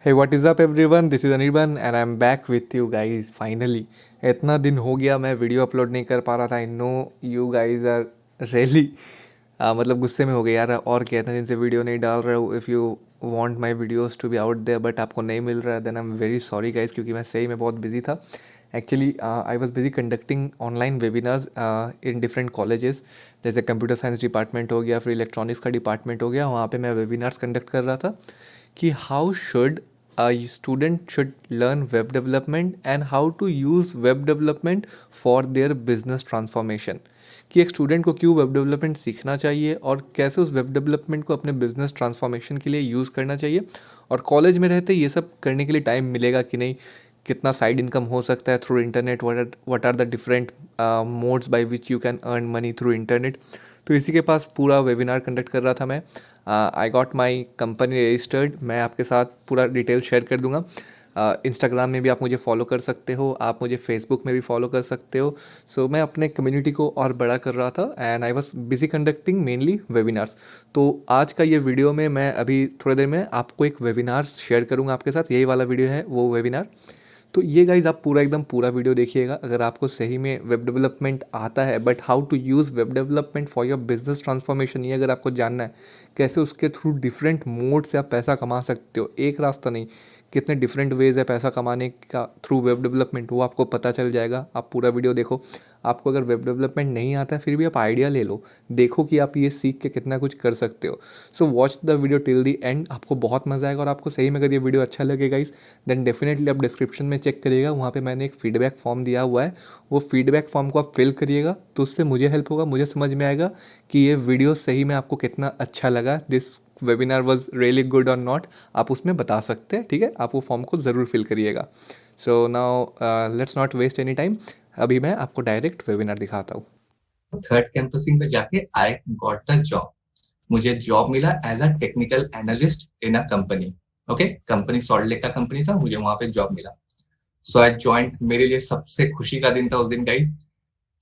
Hey, what is up everyone? This is Anirban and I'm back with you guys finally. इतना दिन हो गया मैं वीडियो अपलोड नहीं कर पा रहा था. I know you guys are really मतलब गुस्से में हो गए यार. और क्या, इतने दिन से वीडियो नहीं डाल रहा हूँ. If you want my videos to be out there but आपको नहीं मिल रहा है, then I am very sorry guys, क्योंकि मैं सही में बहुत बिजी था. Actually I was busy conducting online webinars in different colleges. जैसे कंप्यूटर साइंस डिपार्टमेंट हो गया, फिर इलेक्ट्रॉनिक्स का डिपार्टमेंट हो गया. वहाँ पे मैं वेबिनार्स कंडक्ट कर रहा था कि how should a student should learn web development and how to use web development for their business transformation. कि एक स्टूडेंट को क्यों वेब डेवलपमेंट सीखना चाहिए और कैसे उस वेब डेवलपमेंट को अपने बिजनेस ट्रांसफॉर्मेशन के लिए यूज़ करना चाहिए, और कॉलेज में रहते ये सब करने के लिए टाइम मिलेगा कि नहीं, कितना साइड इनकम हो सकता है through internet, what are the different modes by which you can earn money through internet. तो इसी के पास पूरा वेबिनार कंडक्ट कर रहा था मैं. I got my company registered. मैं आपके साथ पूरा डिटेल शेयर कर दूंगा. इंस्टाग्राम में भी आप मुझे फॉलो कर सकते हो, आप मुझे फेसबुक में भी फॉलो कर सकते हो. सो मैं अपने कम्युनिटी को और बड़ा कर रहा था and I was busy conducting mainly webinars. तो आज का ये वीडियो में मैं अभी थोड़ी देर में आपको एक वेबिनार शेयर करूँगा आपके साथ. यही वाला वीडियो है वो वेबिनार. तो ये गाइज आप पूरा एकदम पूरा वीडियो देखिएगा. अगर आपको सही में वेब डेवलपमेंट आता है, but how to use web development for your business transformation, ये अगर आपको जानना है कैसे उसके थ्रू डिफरेंट मोड से आप पैसा कमा सकते हो, एक रास्ता नहीं, कितने डिफरेंट वेज है पैसा कमाने का थ्रू वेब डेवलपमेंट, वो आपको पता चल जाएगा. आप पूरा वीडियो देखो. आपको अगर वेब डेवलपमेंट नहीं आता है फिर भी आप आइडिया ले लो, देखो कि आप ये सीख के कितना कुछ कर सकते हो. So watch the video till the and. आपको बहुत मज़ा आएगा. और आपको सही में अगर ये वीडियो अच्छा लगेगा इस, देन डेफिनेटली आप डिस्क्रिप्शन में चेक करिएगा. वहाँ पे मैंने एक फीडबैक फॉर्म दिया हुआ है. वो फीडबैक फॉर्म को आप फिल करिएगा तो उससे मुझे हेल्प होगा, मुझे समझ में आएगा कि ये वीडियो सही में आपको कितना अच्छा लगा, this webinar was really good और नॉट. आप उसमें बता सकते हैं, ठीक है. आप वो फॉर्म को ज़रूर फिल करिएगा. So now let's not waste any time. अभी मैं आपको डायरेक्ट वेबिनार दिखाता हूँ. थर्ड कैंपसिंग पे जाके आई गॉट द जॉब. मुझे जॉब मिला as a technical analyst in a company. Okay, company Salt Lake का कंपनी था, मुझे वहां पे जॉब मिला. So I joined. मेरे लिए सबसे खुशी का दिन था उस दिन गाइस.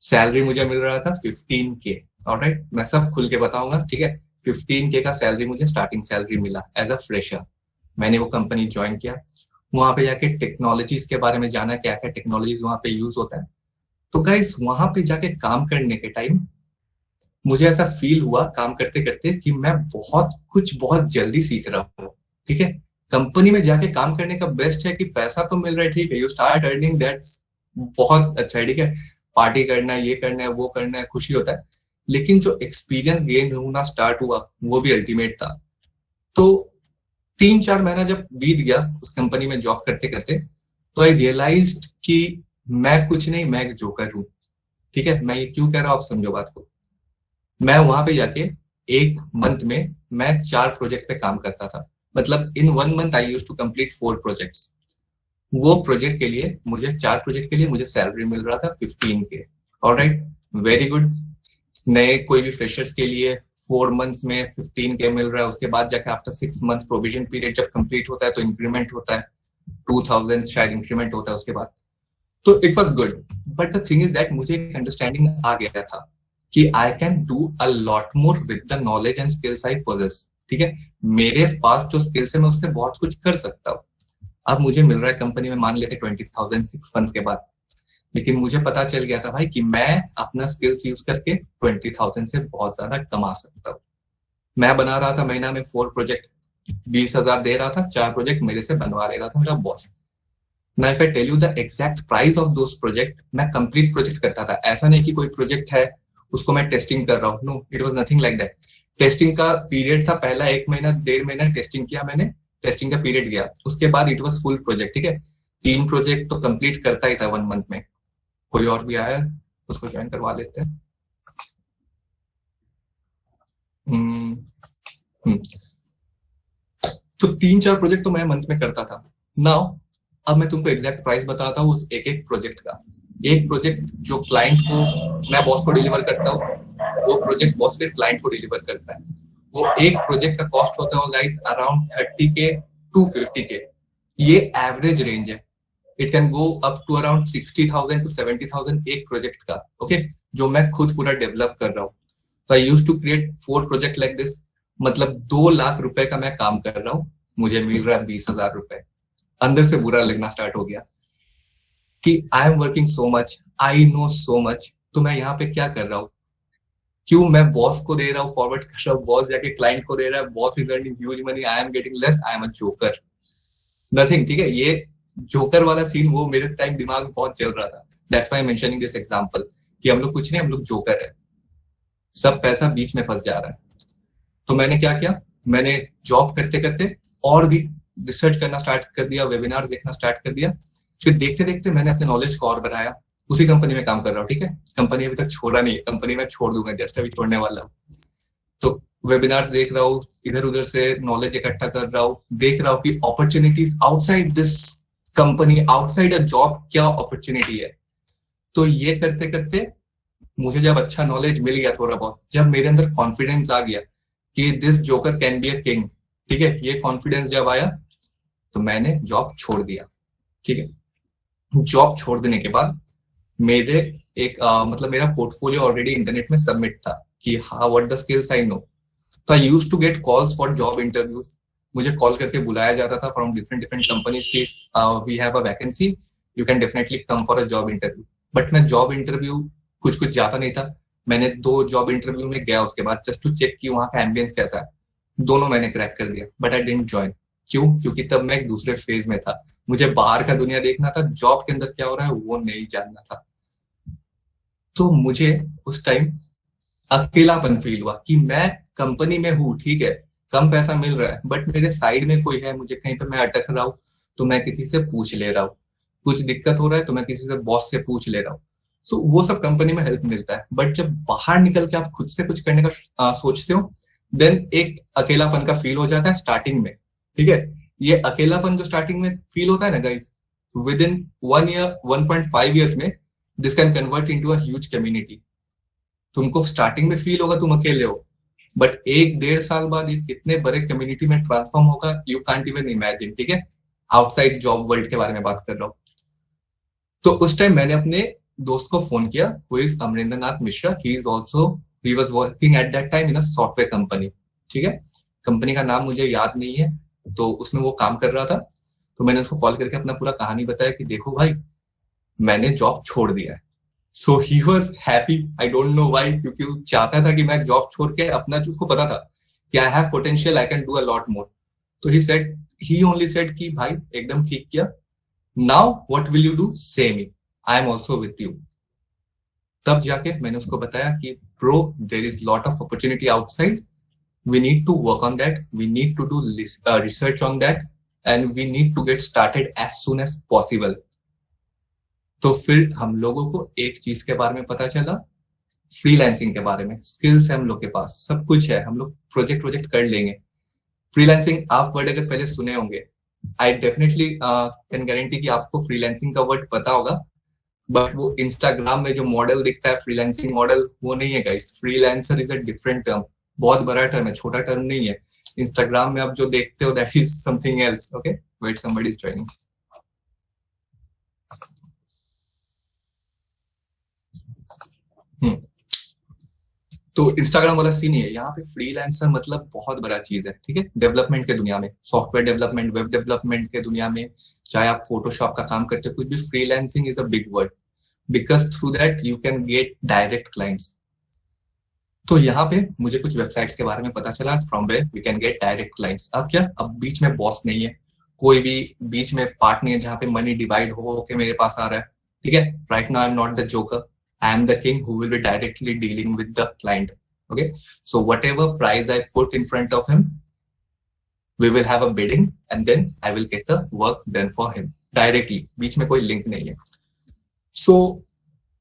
सैलरी मुझे मिल रहा था 15K. ऑलराइट, मैं सब खुल के बताऊंगा, ठीक है. 15K का सैलरी मुझे स्टार्टिंग सैलरी मिला एज अ फ्रेशर. मैंने वो कंपनी ज्वाइन किया. वहां पे जाके टेक्नोलॉजीज के बारे में जाना, क्या क्या टेक्नोलॉजीज वहां पे यूज होता है. तो गाइस वहां पे जाके काम करने के टाइम मुझे ऐसा फील हुआ काम करते करते कि मैं बहुत कुछ बहुत जल्दी सीख रहा हूँ. ठीक है, कंपनी में जाके काम करने का बेस्ट है कि पैसा तो मिल रहा है, ठीक है, यू स्टार्ट अर्निंग दैट, बहुत अच्छा है, ठीक है. पार्टी करना है, ये करना है, वो करना है, खुशी होता है. लेकिन जो एक्सपीरियंस गेन होना स्टार्ट हुआ वो भी अल्टीमेट था. तो 3-4 महीना जब बीत गया उस कंपनी में जॉब करते करते, तो आई रियलाइज कि मैं कुछ नहीं, मैं एक जोकर हूँ. ठीक है, मैं ये क्यों कह रहा हूँ आप समझो बात को. मैं वहां पे जाके एक मंथ में मैं 4 प्रोजेक्ट पे काम करता था. मतलब in 1 month I use to complete 4 projects. वो प्रोजेक्ट के लिए मुझे 4 प्रोजेक्ट के लिए मुझे सैलरी मिल रहा था 15K. Alright, very good. नए कोई भी फ्रेशर्स के लिए 4 मंथ्स में 15K मिल रहा है. उसके बाद जाके आफ्टर 6 मंथ्स प्रोविजन पीरियड जब कंप्लीट होता है तो इंक्रीमेंट होता है, 2000 शायद इंक्रीमेंट होता है उसके बाद. तो it was good. But the thing is that मुझे एक अंडरस्टैंडिंग आ गया था कि आई can do a lot more with the knowledge and skills I poses. ठीक है, मेरे पास जो स्किल्स है मैं उससे बहुत कुछ कर सकता हूँ. अब मुझे मिल रहा है कंपनी में मान लेते 20,000 6 मंथ के बाद. लेकिन मुझे पता चल गया था भाई कि मैं अपना स्किल्स यूज करके 20,000 से बहुत ज्यादा कमा सकता हूँ. मैं बना रहा था महीना में 4 प्रोजेक्ट, 20,000 दे रहा था. 4 प्रोजेक्ट मेरे से बनवा ले रहा था मेरा boss. Now if I tell you the exact price of those project, मैं कंप्लीट प्रोजेक्ट करता था. ऐसा नहीं कि कोई प्रोजेक्ट है उसको मैं टेस्टिंग कर रहा हूँ. No, it was nothing like that. Testing का पीरियड था पहला 1 महीना 1.5 महीना टेस्टिंग किया मैंने. टेस्टिंग का पीरियड गया, उसके बाद इट वाज फुल प्रोजेक्ट. ठीक है, 3 प्रोजेक्ट तो कंप्लीट करता ही था 1 मंथ में. कोई और भी आया, उसको ज्वाइन करवा लेते हैं. हम्म, हम्म. तो 3-4 प्रोजेक्ट तो मैं मंथ में करता था. नाउ अब मैं तुमको एग्जैक्ट प्राइस बताता हूँ उस एक एक प्रोजेक्ट का. एक प्रोजेक्ट जो क्लाइंट को, मैं बॉस को डिलीवर करता हूँ, वो प्रोजेक्ट बॉस फिर क्लाइंट को डिलीवर करता है. वो एक प्रोजेक्ट का कॉस्ट होता है guys around 30K to 50K. ये एवरेज रेंज है. It can go up to around 60,000 to 70,000 एक प्रोजेक्ट का. ओके, जो मैं खुद पूरा डेवलप कर रहा हूँ. तो I use to create 4 project like this. मतलब 2 लाख रुपए का मैं काम कर रहा हूँ, मुझे मिल रहा है 20,000 रुपए. अंदर से बुरा लगना स्टार्ट हो गया कि I am working so much, I know so much, तो मैं यहाँ पे क्या कर रहा हूँ? क्यों मैं बॉस को दे रहा हूँ, फॉरवर्ड कर रहा हूँ, बॉस जाके क्लाइंट को दे रहा है, boss is earning huge money, I am getting less, I am a joker, nothing. ठीक है, ये जोकर वाला सीन वो मेरे टाइम दिमाग में बहुत चल रहा था। That's why mentioning this example कि हम लोग कुछ नहीं, हम लोग जोकर है, सब पैसा बीच में फंस जा रहा है। तो मैंने क्या किया, मैंने जॉब करते करते और भी रिसर्च करना स्टार्ट कर दिया, वेबिनार देखना स्टार्ट कर दिया। फिर देखते देखते मैंने अपने नॉलेज को और बढ़ाया। उसी कंपनी में काम कर रहा हूँ, ठीक है, कंपनी अभी तक छोड़ा नहीं है, कंपनी में छोड़ दूंगा, जस्ट अभी छोड़ने वाला हूँ। तो वेबिनार्स देख रहा हूँ, इधर उधर से नॉलेज इकट्ठा कर रहा हूँ, देख रहा हूँ कि opportunities outside this company, outside a job क्या अपॉर्चुनिटी है। तो ये करते करते मुझे जब अच्छा नॉलेज मिल गया थोड़ा बहुत, जब मेरे अंदर कॉन्फिडेंस आ गया कि this joker can be a king, ठीक है, ये कॉन्फिडेंस जब आया तो मैंने जॉब छोड़ दिया। ठीक है, जॉब छोड़ देने के बाद मेरे एक मतलब मेरा पोर्टफोलियो ऑलरेडी इंटरनेट में सबमिट था कि हाँ what the skills I know. तो I used to get calls for job interviews, मुझे कॉल करके बुलाया जाता था फ्रॉम डिफरेंट डिफरेंट कंपनीज की, we have a vacancy, you can definitely come for a job interview. But मैं job interview कुछ कुछ जाता नहीं था। मैंने 2 जॉब इंटरव्यू में गया उसके बाद जस्ट टू चेक कि वहाँ का एम्बियंस कैसा है, दोनों मैंने क्रैक कर दिया, बट आई डिडंट ज्वाइन। क्यों? क्योंकि तब मैं एक दूसरे फेज में था, मुझे बाहर का दुनिया देखना था, जॉब के अंदर क्या हो रहा है वो नहीं जानना था। तो मुझे उस टाइम अकेलापन फील हुआ कि मैं कंपनी में हूँ, ठीक है, कम पैसा मिल रहा है, बट मेरे साइड में कोई है, मुझे कहीं पे मैं अटक रहा हूँ तो मैं किसी से पूछ ले रहा हूँ, कुछ दिक्कत हो रहा है तो मैं किसी से बॉस से पूछ ले रहा हूँ। तो वो सब कंपनी में हेल्प मिलता है, बट जब बाहर निकल के आप खुद से कुछ करने का सोचते हो, देन एक अकेलापन का फील हो जाता है स्टार्टिंग में। ठीक है, ये अकेलापन जो स्टार्टिंग में फील होता है ना guys, within 1 year 1.5 years में this can convert into a huge community. तुमको स्टार्टिंग में फील होगा तुम अकेले हो, बट 1-1.5 साल बाद ये कितने बड़े कम्युनिटी में ट्रांसफॉर्म होगा, यू कांट इवन इमेजिन। ठीक है, आउटसाइड जॉब वर्ल्ड के बारे में बात कर रहा हूँ। तो उस टाइम मैंने अपने दोस्त को फोन किया, who is Amarinder Nath Mishra, he is also, he was working at that time in a software company. ठीक है, कंपनी का नाम मुझे याद नहीं है, तो उसमें वो काम कर रहा था। तो मैंने उसको कॉल करके अपना पूरा कहानी बताया कि देखो भाई मैंने जॉब छोड़ दिया है। So he was happy, I don't know why, क्योंकि वो चाहता था कि मैं जॉब छोड़ के अपना, जो उसको पता था कि I have potential, I can do a lot more. तो he said, he only said कि भाई एकदम ठीक किया, now what will you do, say me, I am also with you. तब जाके मैंने उसको बताया कि bro there is lot of opportunity outside, we need to work on that, we need to do research on that, and we need to get started as soon as possible। तो फिर हम लोगों को एक चीज के बारे में पता चला, फ्रीलांसिंग के बारे में। स्किल्स है हम लोग के पास, सब कुछ है, हम लोग प्रोजेक्ट प्रोजेक्ट कर लेंगे। फ्रीलांसिंग आप वर्ड अगर पहले सुने होंगे, आई डेफिनेटली कैन गारंटी कि आपको फ्रीलांसिंग का वर्ड पता होगा, बट वो इंस्टाग्राम में जो मॉडल दिखता है फ्रीलांसिंग मॉडल, वो नहीं है guys. Freelancer is a different term, बहुत बड़ा टर्म है, छोटा टर्म नहीं है। इंस्टाग्राम में आप जो देखते हो that is something else. Okay, wait, somebody is joining. तो इंस्टाग्राम वाला सीन ही है, यहाँ पे फ्रीलांसर मतलब बहुत बड़ा चीज है। ठीक है, डेवलपमेंट के दुनिया में, सॉफ्टवेयर डेवलपमेंट, वेब डेवलपमेंट के दुनिया में, चाहे आप फोटोशॉप का काम करते हो, कुछ भी, freelancing is a big word, because through that you can get direct clients. तो यहाँ पे मुझे कुछ वेबसाइट्स के बारे में पता चला, from where we can get direct clients. अब क्या, अब बीच में बॉस नहीं है, कोई भी बीच में पार्ट नहीं है जहाँ पे मनी डिवाइड हो के मेरे पास आ रहा है। ठीक है, right now I am not the joker, I am the king who will be directly dealing with the client. Okay, so what ever price I put in front of him, we will have a bidding and then I will get the work done for him directly, बीच में कोई link नहीं है। सो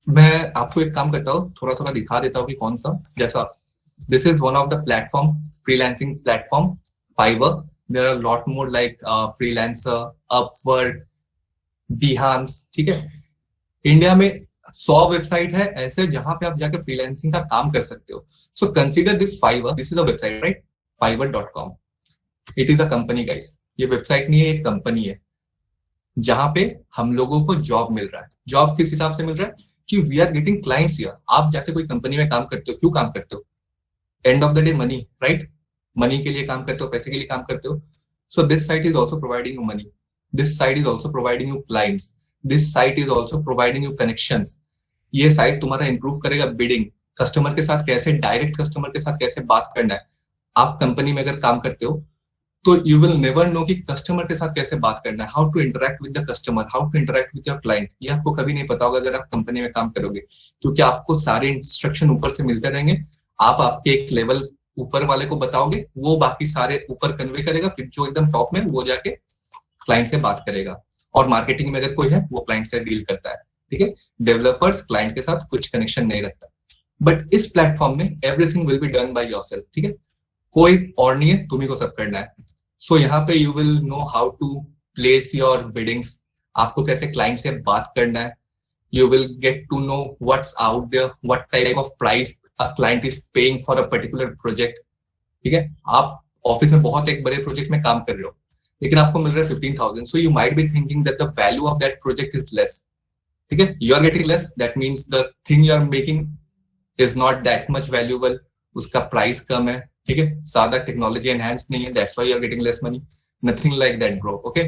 मैं आपको एक काम करता हूँ, थोड़ा थोड़ा दिखा देता हूँ कि कौन सा, जैसा this is one of the platform, freelancing platform, Fiverr. There are lot more like Freelancer, Upwork, Behance. ठीक है, इंडिया में 100 वेबसाइट है ऐसे जहां पे आप जाके फ्रीलांसिंग का काम कर सकते हो। So consider this Fiverr, this is a website, right, fiverr.com, it is a company guys, ये वेबसाइट नहीं है, एक कंपनी है जहां पे हम लोगों को जॉब मिल रहा है। जॉब किस हिसाब से मिल रहा है कि we are getting clients here. आप जाके कोई कंपनी में काम करते हो, क्यों काम करते हो? End of the day money, right, money के लिए काम करते हो, पैसे के लिए काम करते हो। So this site is also providing you money. This site is also providing you clients, this site is also providing you connections. ये साइट तुम्हारा इंप्रूव करेगा बिडिंग, कस्टमर के साथ कैसे, डायरेक्ट कस्टमर के साथ कैसे बात करना है। आप कंपनी में अगर काम करते हो तो यू विल नेवर नो कि कस्टमर के साथ कैसे बात करना है, how to interact with the customer, how to interact with your client. ये आपको कभी नहीं पता होगा अगर आप कंपनी में काम करोगे, क्योंकि आपको सारे इंस्ट्रक्शन ऊपर से मिलते रहेंगे। आप आपके एक लेवल ऊपर वाले को बताओगे, वो बाकी सारे ऊपर कन्वे करेगा, फिर जो एकदम टॉप में वो जाके क्लाइंट से बात करेगा। और मार्केटिंग में अगर कोई है वो क्लाइंट से डील करता है, ठीक है। डेवलपर्स क्लाइंट के साथ कुछ कनेक्शन नहीं रखता। बट इस प्लेटफॉर्म में everything will be done by yourself, ठीक है। कोई और नहीं है, तुम्ही को सब करना है। सो यहाँ पे you will know how to place your biddings, आपको कैसे क्लाइंट से बात करना है। You will get to know what's out there, what type of price a client is paying for a particular project, ठीक है। आप ऑफिस में बहुत एक बड़े प्रोजेक्ट में काम कर रहे हो, लेकिन आपको मिल रहा है 15,000, so you might be thinking that the value of that project is less, ठीक है। You are getting less, that means the thing you are making is not that much valuable, उसका प्राइस कम है, ठीक है, ज्यादा टेक्नोलॉजी एनहांस्ड नहीं है, that's why you are getting less money. Nothing like that bro, okay.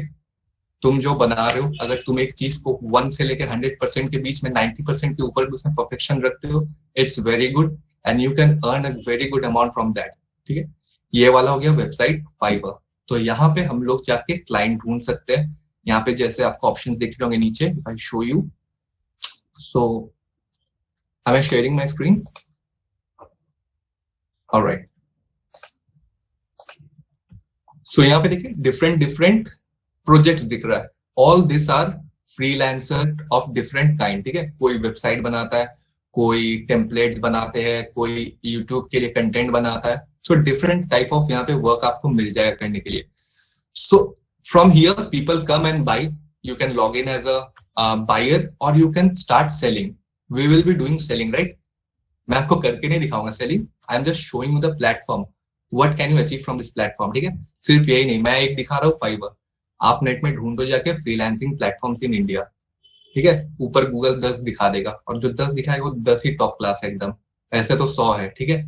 तुम जो बना रहे हो, अगर तुम एक चीज को 1 से लेकर 100% के बीच में 90% के ऊपर भी उसमें परफेक्शन रखते हो, it's very good and you can earn a very good amount from that, ठीक है। ये वाला हो गया वेबसाइट फाइवर। तो यहाँ पे हम लोग जाके क्लाइंट ढूंढ सकते हैं। यहाँ पे जैसे आपको ऑप्शंस दिख रहे होंगे नीचे, I show you. So I am sharing my screen, alright. So यहाँ पे देखिए डिफरेंट डिफरेंट प्रोजेक्ट्स दिख रहा है। All this are freelancer of different kind, ठीक है। कोई वेबसाइट बनाता है, कोई टेम्पलेट्स बनाते हैं, कोई यूट्यूब के लिए कंटेंट बनाता है। सो डिफरेंट टाइप ऑफ यहाँ पे वर्क आपको मिल जाएगा करने के लिए। So from here people come and buy, you can log in as a buyer और you can start selling. We will be doing selling, right. मैं आपको करके नहीं दिखाऊंगा selling, I am just showing you the platform, what can you achieve from this platform, ठीक है। सिर्फ यही नहीं, मैं एक दिखा रहा हूँ फाइवर, आप नेट में ढूंढो जाके फ्रीलांसिंग प्लेटफॉर्म्स इन इंडिया, ठीक है। ऊपर गूगल 10 दिखा देगा, और जो 10 दिखाएगा वो 10 ही टॉप क्लास है एकदम, ऐसे तो 100 है, ठीक है।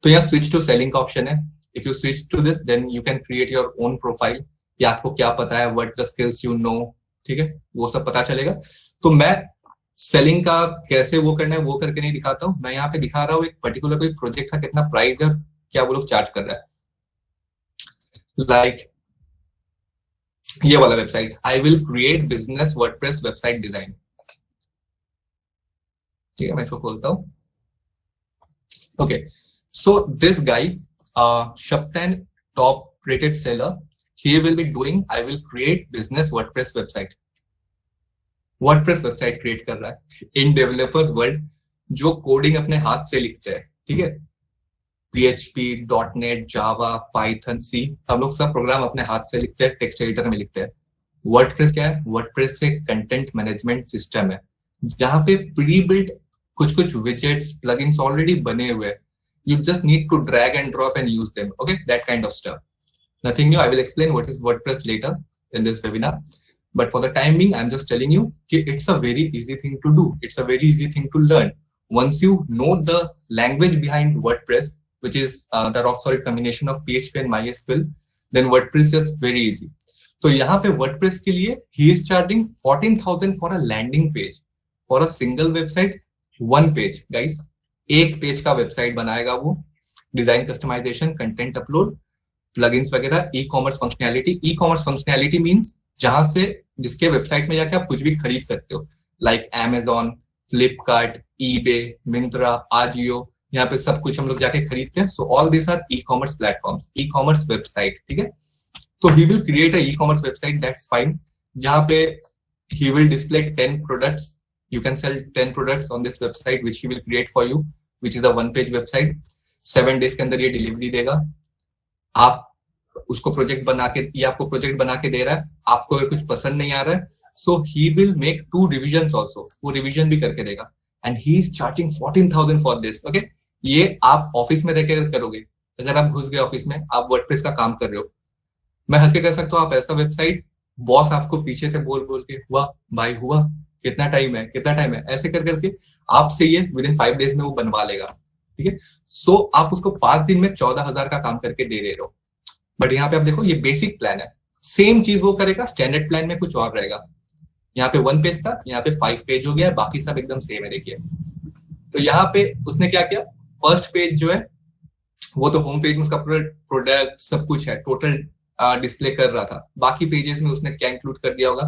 तो यहाँ स्विच टू सेलिंग का ऑप्शन है। If you switch to this then you can create your own profile, कि आपको क्या पता है, what the skills you know, ठीक है, वो सब पता चलेगा। तो मैं सेलिंग का कैसे वो करना है वो करके नहीं दिखाता हूँ, मैं यहाँ पे दिखा रहा हूँ एक पर्टिकुलर कोई प्रोजेक्ट का कितना प्राइस है, क्या वो लोग चार्ज कर रहा है। लाइक ये वाला website, I will create business WordPress website design, ठीक है। मैं इसको खोलता हूँ, okay. So this guy Shaptan, top rated seller, he will be doing, I will create business WordPress website, WordPress website create कर रहा है इन डेवलपर्स वर्ल्ड, जो कोडिंग अपने हाथ से लिखते हैं, ठीक है। PHP, .NET, जावा, पाइथन, सी, हम लोग सब प्रोग्राम अपने हाथ से लिखते हैं, टेक्स्ट एडिटर में लिखते हैं। वर्डप्रेस क्या है? वर्डप्रेस एक कंटेंट मैनेजमेंट सिस्टम है, जहां पे प्री बिल्ट कुछ कुछ विजेट्स, प्लगइन्स ऑलरेडी बने हुए हैं। You just need to drag and drop and use them, okay, that kind of stuff. Nothing new. I will explain what is WordPress later in this webinar, but for the time being I'm just telling you that it's a very easy thing to do, it's a very easy thing to learn. Once you know the language behind WordPress, which is the rock solid combination of PHP and MySQL, then WordPress is very easy. तो यहाँ पे WordPress के लिए he is charging 14,000 for a landing page for a single website, one page, guys. एक page का website बनाएगा वो, design, customization, content upload, plugins वगैरह, e commerce functionality. E commerce functionality means जहां से जिसके वेबसाइट में जाके आप कुछ भी खरीद सकते हो, like Amazon, Flipkart, eBay, Myntra, Ajio, यहाँ पे सब कुछ हम लोग जाके खरीदते हैं। So all this R e commerce platforms, E commerce website, ठीक है। तो he will create a e commerce website, that's fine, जहां पे he will display 10 products. You can sell 10 products on this website which he will create for you, which is a one page website. 7 days के अंदर ये delivery देगा। आप उसको project बना के, या आपको प्रोजेक्ट बना के दे रहा है, आपको अगर कुछ पसंद नहीं आ रहा है, so he will make 2 revisions also, वो रिवीजन भी करके देगा, and he is charging 14,000 for this, okay। ये आप ऑफिस में रहकर करोगे, अगर आप घुस गए ऑफिस में, आप वर्डप्रेस का काम कर रहे हो, मैं हंस के कर सकता हूँ, आप ऐसा वेबसाइट, बॉस आपको पीछे से बोल बोल के, हुआ भाई हुआ, कितना टाइम है, कितना टाइम है, ऐसे कर करके आपसे ये विद इन 5 days में वो बनवा लेगा, ठीक है। सो आप उसको 5 दिन में 14,000 का काम करके दे रहे हो। बट यहाँ पे आप देखो, ये बेसिक प्लान है, सेम चीज वो करेगा, स्टैंडर्ड प्लान में कुछ और रहेगा। यहाँ पे 1 पेज था, यहाँ पे 5 पेज हो गया, बाकी सब एकदम सेम है। देखिए तो यहाँ पे उसने क्या किया, फर्स्ट पेज जो है वो तो होम पेज में उसका प्रोडक्ट सब कुछ है, टोटल डिस्प्ले कर रहा था। बाकी पेजेस में उसने क्या इंक्लूड कर दिया होगा,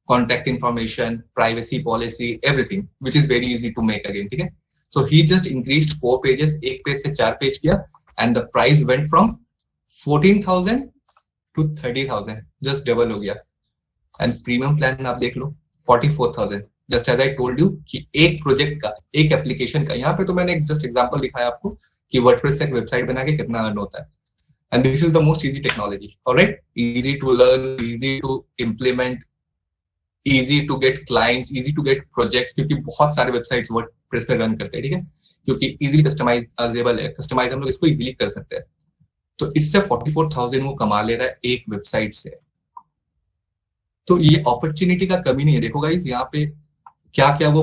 contact information, privacy policy, everything which is very easy to make again. ठीक है, so he just increased 4 pages, एक पेज से 4 पेज किया, and the price went from 14,000 to 30,000, just double हो गया। एंड प्रीमियम प्लान आप देख लो 44,000, just as I told you कि एक प्रोजेक्ट का, एक एप्लीकेशन का। यहाँ पे तो मैंने जस्ट एग्जांपल दिखाया आपको कि वर्डप्रेस से एक वेबसाइट बना के कितना अर्न होता है। And this is the most easy technology, alright, easy to learn, easy to implement, easy to get clients, easy to get projects, क्योंकि बहुत सारे वेबसाइट्स वर्डप्रेस पे रन करते हैं। ठीक है, क्योंकि इजीली कस्टमाइजेबल है, कस्टमाइज हम लोग इसको इजीली कर सकते हैं। तो इससे 44,000 वो कमा ले रहा है एक वेबसाइट से। तो ये अपॉर्चुनिटी का कमी नहीं है। देखो गाइस, यहाँ पे क्या क्या वो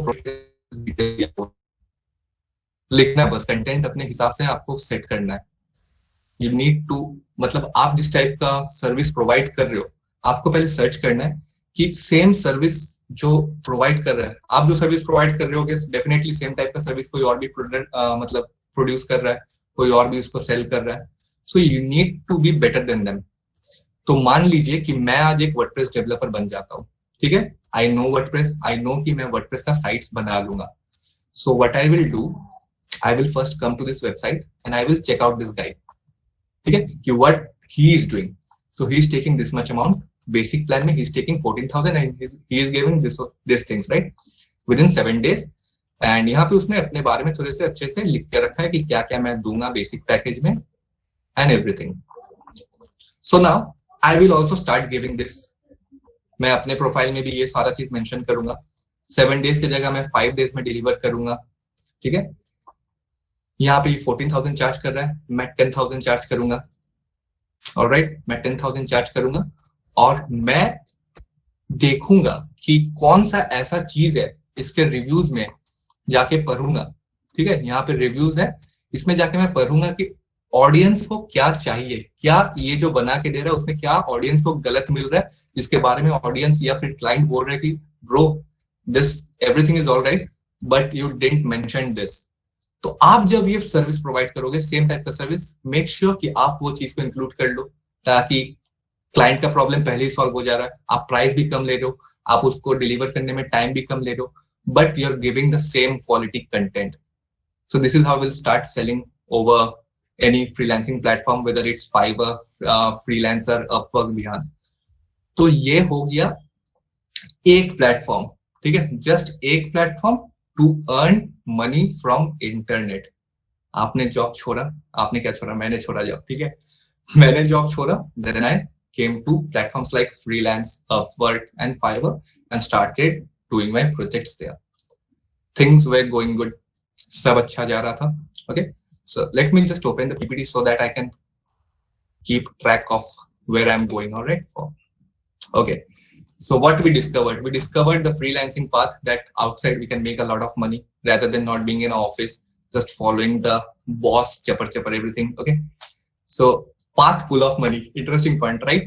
लिखना है, बस कंटेंट अपने हिसाब से आपको सेट करना है। यू नीड टू, मतलब आप जिस टाइप का सर्विस प्रोवाइड कर रहे हो, आपको पहले सर्च करना है कि सेम सर्विस जो प्रोवाइड कर रहा है, आप जो सर्विस प्रोवाइड कर रहे हो, डेफिनेटली सेम टाइप का सर्विस कोई और भी मतलब प्रोड्यूस कर रहा है, कोई और भी उसको सेल कर रहा है। So you need to be better than them. तो मान लीजिए कि मैं आज एक वर्डप्रेस डेवलपर बन जाता हूँ, ठीक है, I know WordPress, I know कि मैं वर्डप्रेस का साइट्स बना लूंगा। So what I will do, I will first come to this website and I will check out this guide. ठीक है, कि what he is doing. So he is taking this much amount, basic plan में he is taking 14,000 and he is giving this things, right, within 7 days। And यहाँ पे उसने अपने बारे में थोड़े से अच्छे से लिख के रखा है कि क्या क्या मैं दूंगा बेसिक पैकेज में and everything. So now I will also start giving this. मैं अपने प्रोफाइल में भी ये सारा चीज मेंशन करूंगा। 7 days की जगह मैं 5 days में डिलीवर करूंगा। ठीक है, यहाँ पे 14,000 चार्ज कर रहा है, मैं 10,000 चार्ज करूंगा। ऑलराइट, मैं 10,000 चार्ज करूंगा और मैं देखूंगा कि कौन सा ऐसा चीज है, इसके रिव्यूज में जाके पढ़ूंगा। ठीक है, यहाँ पे रिव्यूज है, इसमें जाके मैं पढ़ूंगा कि ऑडियंस को क्या चाहिए, क्या ये जो बना के दे रहा है उसमें क्या ऑडियंस को गलत मिल रहा है, जिसके बारे में ऑडियंस या फिर क्लाइंट बोल रहे हैं कि bro this everything is alright but you didn't mention this. तो आप जब ये सर्विस प्रोवाइड करोगे, सेम टाइप का सर्विस, मेक श्योर कि आप वो चीज को इंक्लूड कर लो, ताकि क्लाइंट का प्रॉब्लम पहले ही सॉल्व हो जा रहा है, आप प्राइस भी कम ले रहे हो, आप उसको डिलीवर करने में टाइम भी कम ले रहे हो, but you are giving the same quality content. So this is how will start selling over any freelancing platform, whether it's Fiverr, Freelancer, Upwork, Behance। तो ये हो गया एक प्लेटफॉर्म। ठीक है, जस्ट एक platform to earn money from internet. आपने job छोड़ा, आपने क्या छोड़ा, मैंने छोड़ा जॉब। ठीक है, मैंने जॉब छोड़ा, then I came to platforms like Freelance, Upwork and Fiverr and started doing my projects there. Things were going good, सब अच्छा जा रहा था। okay, so let me just open the PPT so that I can keep track of where I'm going. All right, okay, so what we discovered the freelancing path, that outside we can make a lot of money rather than not being in an office just following the boss chapar everything. Okay, so path full of money, interesting point, right?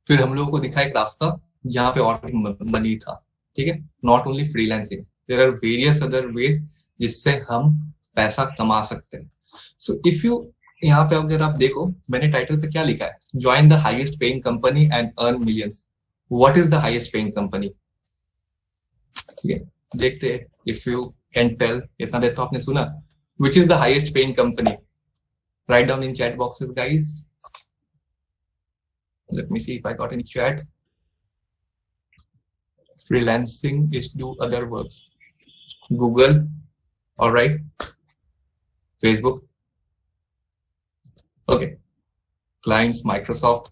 फिर हम लोगों को दिखा एक रास्ता जहाँ पे और मनी था। ठीक है, not only freelancing, there are various other ways जिससे हम पैसा कमा सकते हैं। सो इफ यू, यहाँ पे अगर आप देखो, मैंने टाइटल पे क्या लिखा है, join the highest paying company and earn millions. What is the highest paying company? ठीक है, देखते हैं इफ यू कैन टेल। इतना देर तो आपने सुना, विच is the highest paying company? Write down in chat boxes guys. Let me see if I got any chat. Freelancing is do other works. Google, all right. Facebook. Okay. Clients, Microsoft.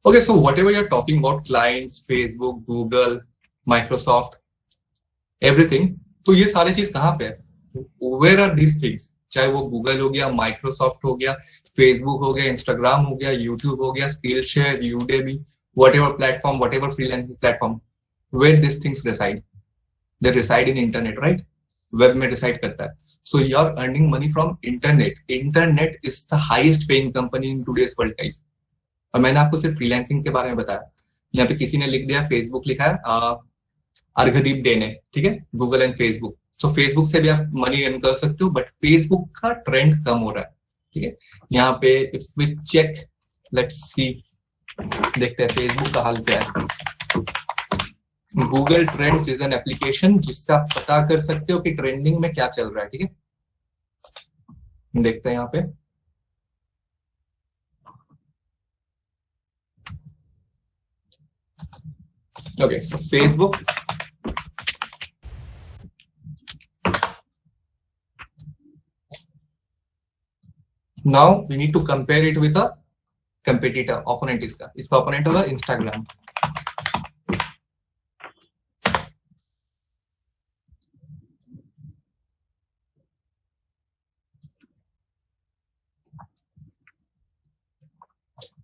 Okay, so whatever you're talking about, clients, Facebook, Google, Microsoft, everything. तो ये सारी चीज कहाँ पे है? Where are these things? चाहे वो Google हो गया, माइक्रोसॉफ्ट हो गया, फेसबुक हो गया, इंस्टाग्राम हो गया, यूट्यूब हो गया, Skillshare, Udemy, whatever platform, whatever freelancing platform, where this things reside, they reside in internet, right? Web में डिसाइड करता है। So you are earning money from internet. Internet is the highest paying company in today's world guys. और मैंने आपको सिर्फ freelancing के बारे में बताया। यहाँ पे किसी ने लिख दिया, फेसबुक लिखा है अर्घदीप डे ने, ठीक है, Google and Facebook. So Facebook से भी आप मनी अर्न कर सकते हो, बट फेसबुक का ट्रेंड कम हो रहा है, ठीक है। यहाँ पे if we check, let's see, देखते हैं फेसबुक का हाल क्या है। Google Trends is an application जिससे आप पता कर सकते हो कि ट्रेंडिंग में क्या चल रहा है, ठीक है। देखते हैं यहाँ पे, okay, so Facebook, now we need to compare it with a competitor, opponent. इसका ओपोनेंट होगा इंस्टाग्राम।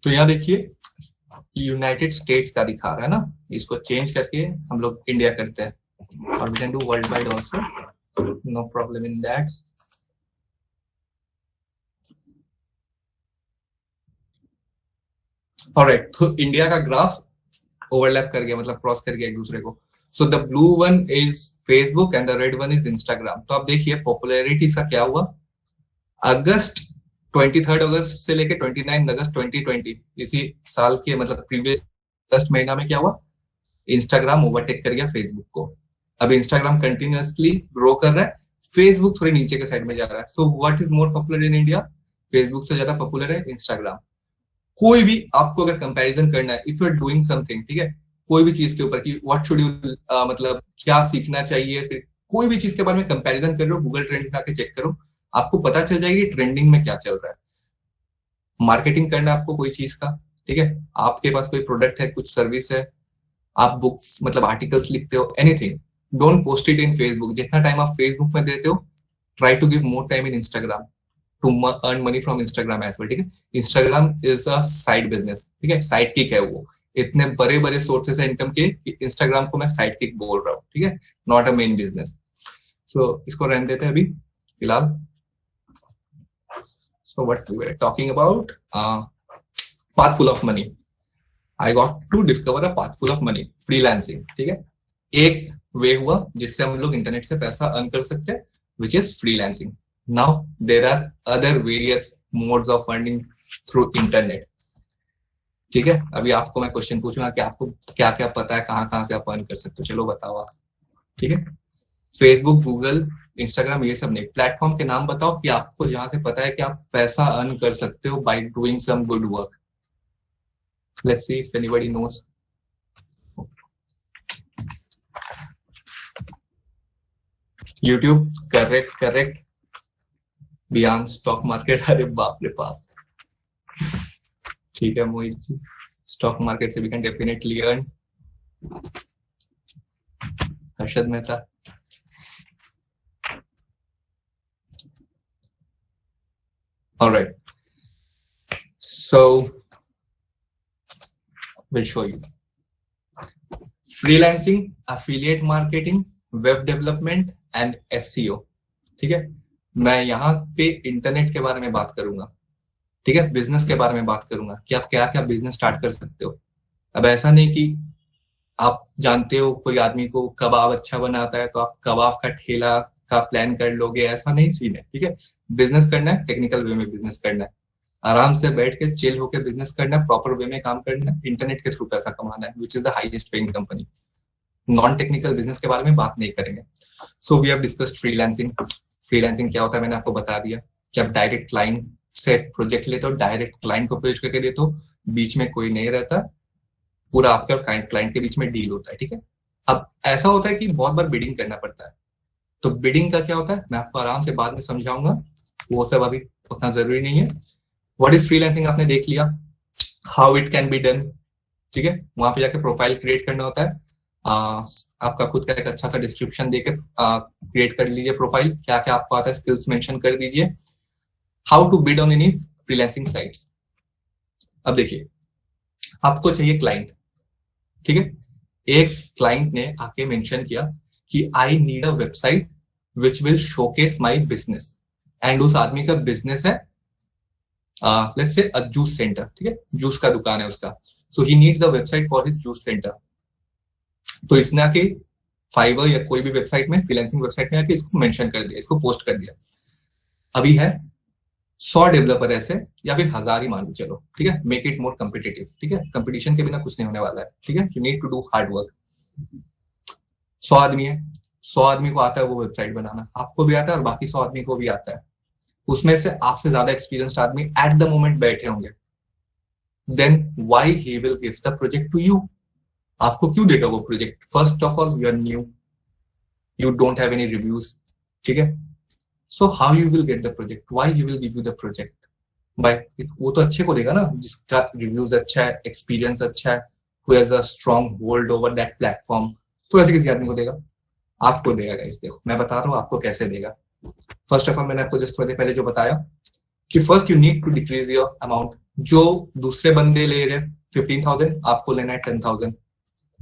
तो यहाँ देखिए यूनाइटेड स्टेट्स का दिखा रहा है ना, इसको चेंज करके हम लोग इंडिया करते हैं, और we can do worldwide also, no problem in that. Alright, तो इंडिया का ग्राफ ओवरलैप कर गया, मतलब क्रॉस कर गया एक दूसरे को। So the blue one is Facebook and the red one is Instagram. तो आप देखिए पॉपुलैरिटी का क्या हुआ। अगस्त 23 अगस्त से लेके 29 अगस्त 2020, इसी साल के मतलब प्रीवियस अगस्त महीना में क्या हुआ, इंस्टाग्राम ओवरटेक कर गया फेसबुक को। अब इंस्टाग्राम कंटिन्यूअसली ग्रो कर रहा है, फेसबुक थोड़ी नीचे के साइड में जा रहा है। सो what is more popular in India? Facebook से ज्यादा पॉपुलर है इंस्टाग्राम। कोई भी आपको अगर कंपैरिजन करना है, if you are doing something, ठीक है, कोई भी चीज के ऊपर कि व्हाट शुड यू, मतलब क्या सीखना चाहिए, फिर कोई भी चीज के बारे में कंपैरिजन कर रहे हो, गूगल ट्रेंड्स में आके चेक करो, आपको पता चल जाएगी ट्रेंडिंग में क्या चल रहा है। मार्केटिंग करना है आपको कोई चीज का, ठीक है, आपके पास कोई प्रोडक्ट है, कुछ सर्विस है, आप बुक्स मतलब आर्टिकल्स लिखते हो, anything, don't post it in Facebook. जितना टाइम आप फेसबुक में देते हो, try to give more time in Instagram to earn money from Instagram as well, ठीक है। Instagram is a side business, ठीक है, साइड किक है वो। इतने बड़े बड़े सोर्सेस है इनकम के, इंस्टाग्राम को मैं साइड किक बोल रहा हूँ, ठीक है, not a main business. So इसको रहने देते हैं अभी फिलहाल। So what we were talking about, path full of money. I got to discover a path full of money, freelancing, ठीक है। एक वे हुआ जिससे हम लोग इंटरनेट से पैसा अर्न कर सकते हैं, which is freelancing. Now there are other various modes of earning through internet, ठीक है। अभी आपको मैं क्वेश्चन पूछूंगा कि आपको क्या क्या पता है, कहाँ कहाँ से आप अर्न कर सकते हो, चलो बताओ आप, ठीक है। फेसबुक, गूगल, इंस्टाग्राम, ये सब नहीं, प्लेटफॉर्म के नाम बताओ कि आपको जहां से पता है कि आप पैसा अर्न कर सकते हो by doing some good work. Let's see if anybody knows. YouTube, correct correct. Beyond stock market, अरे बाप रे बाप, ठीक है मोहित जी, स्टॉक मार्केट से we can definitely earn. Harshad Mehta, alright, so will show you freelancing, affiliate marketing, web development and SEO, ठीक है। मैं यहाँ पे इंटरनेट के बारे में बात करूंगा, ठीक है, बिजनेस के बारे में बात करूंगा कि आप क्या क्या बिजनेस स्टार्ट कर सकते हो। अब ऐसा नहीं कि आप जानते हो कोई आदमी को कबाब अच्छा बनाता है तो आप कबाब का ठेला का प्लान कर लोगे, ऐसा नहीं सीन है, ठीक है। बिजनेस करना है, टेक्निकल वे में बिजनेस करना है, आराम से बैठ के चिल होकर बिजनेस करना है, प्रॉपर वे में काम करना है, इंटरनेट के थ्रू पैसा कमाना है, which is the highest paying company. Non technical business के बारे में बात नहीं करेंगे। So we have discussed freelancing. Freelancing क्या होता है मैंने आपको बता दिया कि आप डायरेक्ट क्लाइंट से प्रोजेक्ट लेते हो, डायरेक्ट क्लाइंट को अप्रोच करके देते हो, बीच में कोई नहीं रहता, पूरा आपके और क्लाइंट के बीच में डील होता है, ठीक है। अब ऐसा होता है कि बहुत बार बिडिंग करना पड़ता है, तो बिडिंग का क्या होता है मैं आपको आराम से बाद में समझाऊंगा, वो सब अभी उतना जरूरी नहीं है। व्हाट इज फ्रीलांसिंग आपने देख लिया, how it can be done, ठीक है। वहां पे जाके प्रोफाइल क्रिएट करना होता है, आपका खुद का एक अच्छा सा डिस्क्रिप्शन देके क्रिएट कर लीजिए प्रोफाइल, क्या क्या आपको आता है स्किल्स मेंशन कर दीजिए। How to bid on any freelancing sites. अब देखिए आपको चाहिए क्लाइंट, ठीक है। एक क्लाइंट ने आके मेंशन किया कि I need a website which will showcase my business, and उस आदमी का बिजनेस है let's say a juice centre, ठीक है, जूस का दुकान है उसका, so he needs a website for his juice centre. तो इसने आके फाइवर या कोई भी वेबसाइट में, फ्रीलांसिंग वेबसाइट में आके इसको मेंशन कर दिया, इसको पोस्ट कर दिया। अभी है 100 डेवलपर ऐसे, या फिर 1000 ही मान लो चलो, ठीक है, मेक इट मोर कम्पिटिटिव, ठीक है, कंपटीशन के बिना कुछ नहीं होने वाला है, ठीक है, you need to do hard work. 100 आदमी है, 100 आदमी को आता है वो वेबसाइट बनाना, आपको भी आता है और बाकी 100 आदमी को भी आता है, उसमें से आपसे ज्यादा एक्सपीरियंस्ड आदमी एट द मोमेंट बैठे होंगे, then why he will give the project to you? आपको क्यों देगा वो project? First of all you are new, you don't have any reviews, ठीक है, so how you will get the project? Why he will give you the project? By, वो तो अच्छे को देगा ना जिसका रिव्यूज अच्छा है, एक्सपीरियंस अच्छा है, who has a strong hold over that platform, तो ऐसे किसी आदमी को देगा? आपको देगा गाइस। देखो मैं बता रहा हूँ आपको कैसे देगा। फर्स्ट ऑफ ऑल मैंने आपको जस्ट थोड़ी देर पहले जो बताया कि first you need to decrease your amount. जो दूसरे बंदे ले रहे 15,000, आपको लेना है 10,000,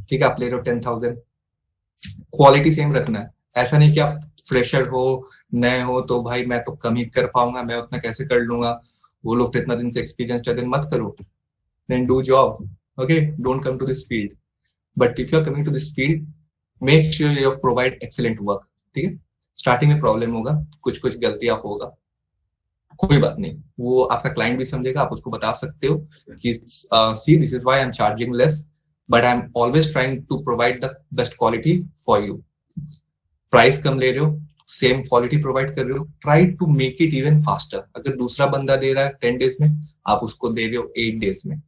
ठीक है, आप ले रहे हो 10,000, क्वालिटी सेम रखना है। ऐसा नहीं कि आप फ्रेशर हो, नए हो, तो भाई मैं तो कम ही कर पाऊंगा, मैं उतना कैसे कर लूंगा, वो लोग तो इतना दिन से एक्सपीरियंस है, दिन मत करो, then do job, okay, don't come to this field. But if you are coming to this field, make sure you provide excellent work, ठीक है। स्टार्टिंग में प्रॉब्लम होगा, कुछ कुछ गलतियां होगा, कोई बात नहीं, वो आपका क्लाइंट भी समझेगा, आप उसको बता सकते हो कि see this is why I am charging less, but I am always trying to provide the best quality for you. Price कम ले रहे हो, सेम क्वालिटी प्रोवाइड कर रहे हो, try to make it even faster. अगर दूसरा बंदा दे रहा है 10 डेज में, आप उसको दे रहे हो 8 डेज में,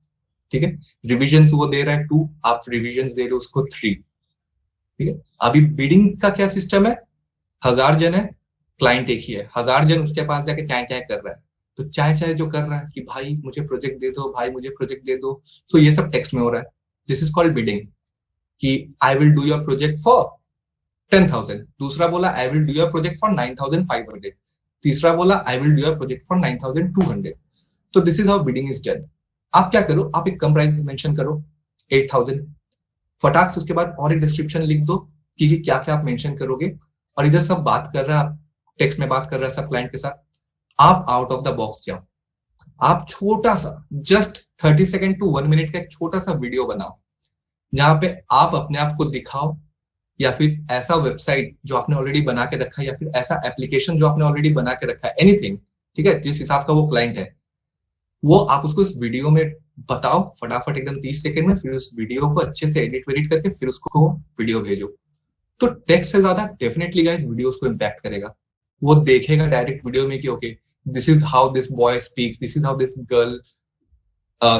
ठीक है। रिविजन वो दे रहा है 2, आप रिविजन दे रहे हो उसको 3, ठीक है। अभी बिडिंग का क्या सिस्टम है? 1000 जन है, क्लाइंट एक ही है, 1000 जन उसके पास जाके चाय चाय कर रहा है, तो चाय चाय जो कर रहा है कि भाई मुझे प्रोजेक्ट दे दो, भाई मुझे प्रोजेक्ट दे दो, सो ये सब टेक्स्ट में हो रहा है। दिस इज कॉल्ड बिडिंग, कि आई will do your project for 10,000, दूसरा बोला आई will do your project for 9,500, तीसरा बोला आई will do your project for 9,200। तो this is how bidding is done. आप क्या करो, आप एक कम प्राइस मेंशन करो 8,000, फटाक से उसके बाद और एक डिस्क्रिप्शन लिख दो कि क्या क्या आप मेंशन करोगे, और इधर सब बात कर रहा है, टेक्स्ट में बात कर रहा है सब क्लाइंट के साथ। आप आउट ऑफ द बॉक्स जाओ, आप छोटा सा जस्ट 30 सेकेंड टू 1 मिनट का एक छोटा सा वीडियो बनाओ, जहां पे आप अपने आप को दिखाओ, या फिर ऐसा वेबसाइट जो आपने ऑलरेडी बना के रखा है, या फिर ऐसा एप्लीकेशन जो आपने ऑलरेडी बना के रखा है, एनीथिंग, ठीक है, जिस हिसाब का वो क्लाइंट है, वो आप उसको इस वीडियो में बताओ फटाफट एकदम 30 सेकंड में, फिर उस वीडियो को अच्छे से एडिट वेडिट करके फिर उसको वीडियो भेजो। तो टेक्स्ट से ज्यादा डेफिनेटली गाइस वीडियोस को इम्पैक्ट करेगा। वो देखेगा डायरेक्ट वीडियो में कि okay this is how this boy speaks, this is how this girl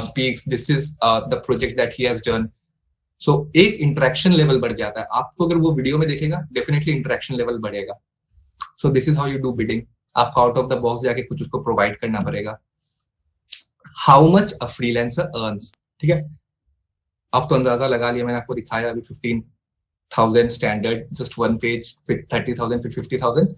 speaks, this is the project that he has done. So एक इंटरेक्शन लेवल बढ़ जाता है। आपको अगर वो वीडियो में देखेगा, डेफिनेटली इंटरेक्शन लेवल बढ़ेगा। सो this is how you do bidding. आपको आउट ऑफ द बॉक्स जाके कुछ उसको प्रोवाइड करना पड़ेगा। How much a freelancer earns, ठीक है, अब तो अंदाजा लगा लिया, मैंने आपको दिखाया अभी 15,000 स्टैंडर्ड, जस्ट वन पेज, फिर 30,000, फिर 50,000,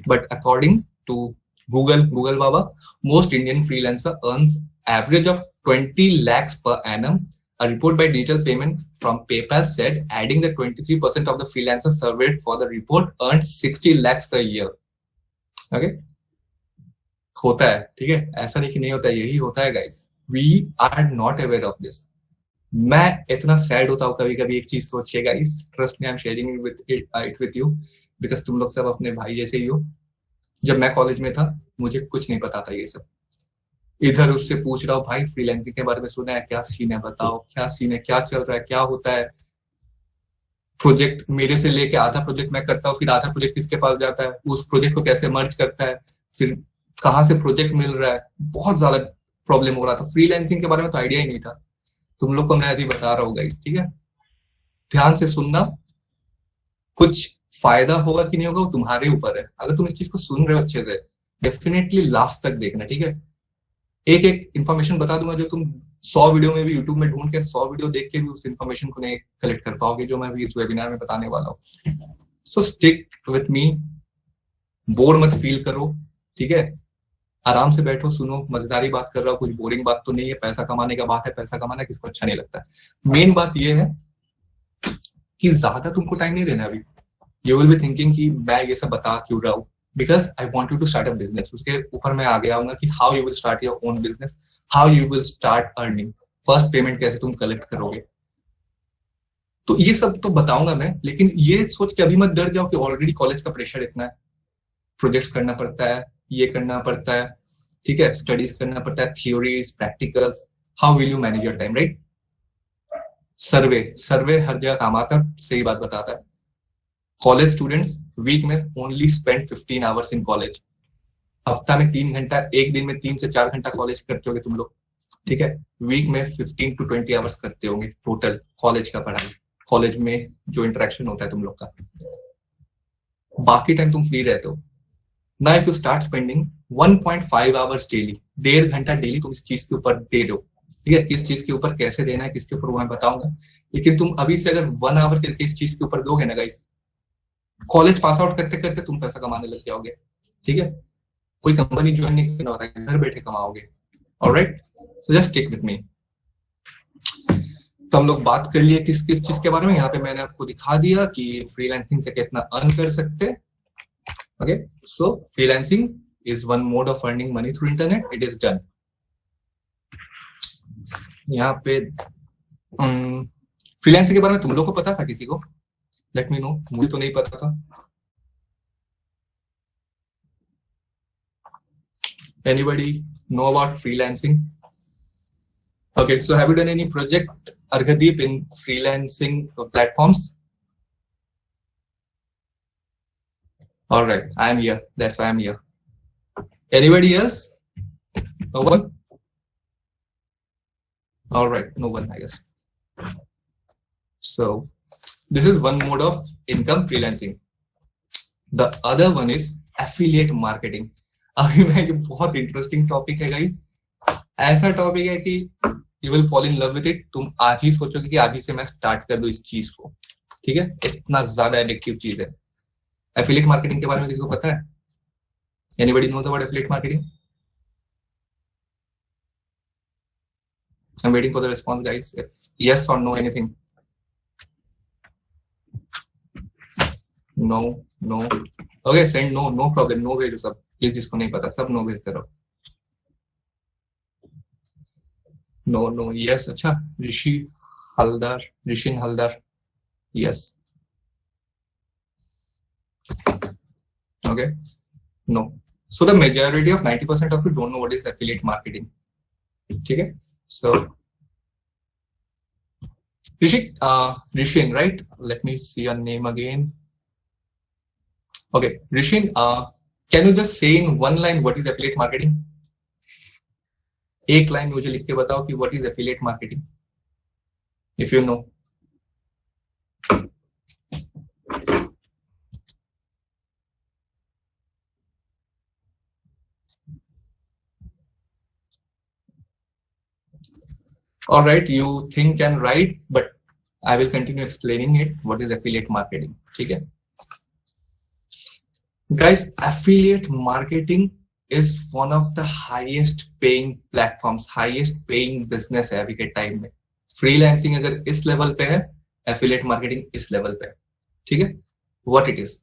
बट अकॉर्डिंग टू गूगल बाबा, most Indian freelancer earns average of 20 lakhs per annum. A report by Digital Payment from PayPal said adding the 23% of the freelancers surveyed for the report earned 60 lakhs a year. Okay? होता है, ठीक है, ऐसा नहीं कि नहीं होता है, यही होता है guys. We are not aware of this. मैं इतना सैड होता हूँ कभी कभी एक चीज सोच के guys, trust me, I am sharing it with you, because तुम लोग सब अपने भाई जैसे ही हो। जब मैं कॉलेज में था, मुझे कुछ नहीं पता था ये सब, इधर उससे पूछ रहा हूँ भाई फ्रीलांसिंग के बारे में सुना है, क्या सीन है, बताओ क्या सीन है, क्या चल रहा है, क्या होता है। प्रोजेक्ट मेरे से लेके आधा प्रोजेक्ट मैं करता हूँ, फिर आधा प्रोजेक्ट किसके पास जाता है, उस प्रोजेक्ट को कैसे मर्ज करता है, फिर कहाँ से प्रोजेक्ट मिल रहा है, बहुत ज्यादा प्रॉब्लम हो रहा था। फ्रीलांसिंग के बारे में तो आइडिया ही नहीं था। तुम लोग को मैं अभी बता रहा हूँ गाइस, ठीक है, ध्यान से सुनना, कुछ फायदा होगा कि नहीं होगा वो तुम्हारे ऊपर है। अगर तुम इस चीज को सुन रहे हो अच्छे से, डेफिनेटली लास्ट तक देखना, ठीक है। एक एक इन्फॉर्मेशन बता दूंगा जो तुम 100 वीडियो में भी, यूट्यूब में ढूंढ के 100 वीडियो देख के भी उस इन्फॉर्मेशन को नहीं कलेक्ट कर पाओगे, जो मैं भी इस वेबिनार में बताने वाला हूँ। सो स्टिक विथ मी, बोर मत फील करो, ठीक है, आराम से बैठो, सुनो, मजेदारी बात कर रहा हूँ, कुछ बोरिंग बात तो नहीं है, पैसा कमाने का बात है, पैसा कमाना किसको अच्छा नहीं लगता है। मेन बात यह है कि ज्यादा तुमको टाइम नहीं देना अभी। यू विल बी थिंकिंग कि मैं ये सब बता क्यों रहा हूँ, because I want you to start a business. उसके ऊपर मैं आगे आऊंगा कि how you will start your own business, how you will start earning, first payment कैसे तुम कलेक्ट करोगे, तो ये सब तो बताऊंगा मैं। लेकिन ये सोच के अभी मत डर जाओ कि ऑलरेडी कॉलेज का प्रेशर इतना है, प्रोजेक्ट्स करना पड़ता है, ये करना पड़ता है, ठीक है, स्टडीज करना पड़ता है, theories, practicals, how will you manage your time, right? Survey हर जगह काम आता है, सही बात बताता है। कॉलेज स्टूडेंट्स वीक में only spend 15 hours in college. हफ्ता में 3 घंटा, एक दिन में 3 से 4 घंटा कॉलेज करते होगे तुम लोग, ठीक है? वीक में 15 to 20 आवर्स करते होंगे टोटल कॉलेज का पढ़ाई, कॉलेज में जो इंटरेक्शन होता है तुम लोग का। बाकी टाइम तुम फ्री रहते हो ना। If you start spending 1.5 hours daily, 1.5 घंटा डेली तुम इस चीज के ऊपर दे दो, ठीक है? किस चीज के ऊपर कैसे देना है, किसके ऊपर, वो मैं बताऊंगा। लेकिन तुम अभी से अगर 1 आवर करके इस चीज के ऊपर दोगे ना गाइस, कॉलेज पास आउट करते करते तुम पैसा कमाने लग जाओगे, ठीक है? कोई कंपनी ज्वाइन नहीं करना होता है, घर बैठे कमाओगे। Alright, so just stick with me. तो हम लोग बात कर लिए किस किस चीज के बारे में। यहाँ पे मैंने आपको दिखा दिया कि फ्रीलांसिंग से कितना अर्न कर सकते हैं। Okay, so freelancing is one mod of earning money through internet, it is done. यहाँ पे फ्रीलांसिंग के बारे में तुम लोग को पता था किसी को? लेट मी नो, मुझे तो नहीं पता था। Anybody know about freelancing? Okay, so have you done any project, Argadeep, in freelancing platforms? All right, I am here. That's why I'm here. Anybody else? No one? All right, no one, I guess. So this is one mode of income, freelancing. The other one is affiliate marketing. अभी मैं, ये बहुत interesting topic है guys. ऐसा topic है कि you will fall in love with it. तुम आज ही सोचोगे कि आज ही से मैं स्टार्ट कर दूं इस चीज को, ठीक है? इतना ज्यादा एडिक्टिव चीज है। एफिलिएट मार्केटिंग के बारे में किसी को पता है? Anybody knows about affiliate marketing? I am waiting for the response guys, yes और no, anything? No, no, okay, send no, no problem, no भेजो सब प्लीज। जिसको नहीं पता सब नो भेजते रहो। No, no, yes. अच्छा, Rishi Haldar, Rishin Haldar, yes, okay, no. So the majority of 90% of you don't know what is affiliate marketing, ठीक है? So Rishin, right? Let me see your name again. Okay, Rishin, can you just say in one line what is affiliate marketing? एक line मुझे लिख के बताओ कि what is affiliate marketing, if you know. All right, you think and write, but I will continue explaining it. What is affiliate marketing? ठीक है? Guys, affiliate marketing is one of the highest paying platforms, highest paying business है अभी के time में। Freelancing अगर इस level पे है, एफिलिएट मार्केटिंग इस लेवल पे है, ठीक है? What it is?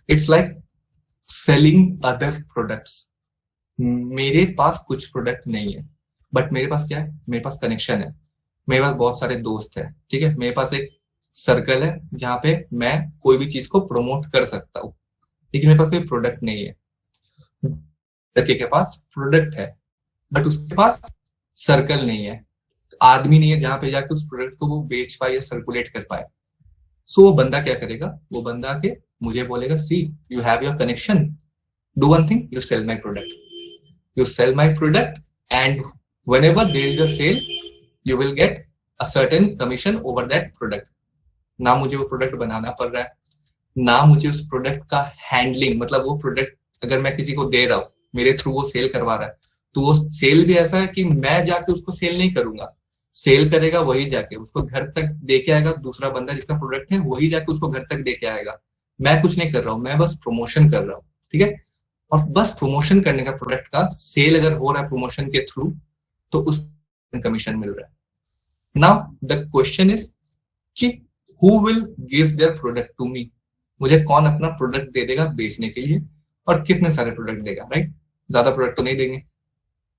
It's like selling other products. मेरे पास कुछ प्रोडक्ट नहीं है, बट मेरे पास क्या है? मेरे पास कनेक्शन है, मेरे पास बहुत सारे दोस्त हैं, ठीक है? मेरे पास एक सर्कल है जहाँ पे मैं कोई भी चीज को प्रमोट कर सकता हूँ, लेकिन मेरे पास कोई प्रोडक्ट नहीं है। लड़के के पास प्रोडक्ट है, बट उसके पास सर्कल नहीं है, आदमी नहीं है जहां पे जाके उस प्रोडक्ट को वो बेच पाए या सर्कुलेट कर पाए। सो वो बंदा क्या करेगा? वो बंदा के मुझे बोलेगा, see you have your connection, do one thing, you sell my product, you sell my product, and whenever there is a sale you will get a certain commission over that product. ना मुझे वो product बनाना पड़ रहा है, ना मुझे उस product का हैंडलिंग, मतलब वो प्रोडक्ट अगर मैं किसी को दे रहा हूँ, मेरे थ्रू वो सेल करवा रहा है, तो वो सेल भी ऐसा है कि मैं जाके उसको सेल नहीं करूंगा, सेल करेगा वही जाके उसको घर तक दे के आएगा। दूसरा बंदा जिसका प्रोडक्ट है वही जाके उसको घर तक दे के आएगा। मैं कुछ नहीं कर रहा हूँ, मैं बस प्रमोशन कर रहा हूँ, ठीक है? और बस प्रमोशन करने का, प्रोडक्ट का सेल अगर हो रहा है प्रमोशन के थ्रू, तो उस कमीशन मिल रहा है। नाउ द क्वेश्चन इज कि who will give their product to me? मुझे कौन अपना प्रोडक्ट दे देगा बेचने के लिए, और कितने सारे प्रोडक्ट देगा, राइट? ज्यादा प्रोडक्ट तो नहीं देंगे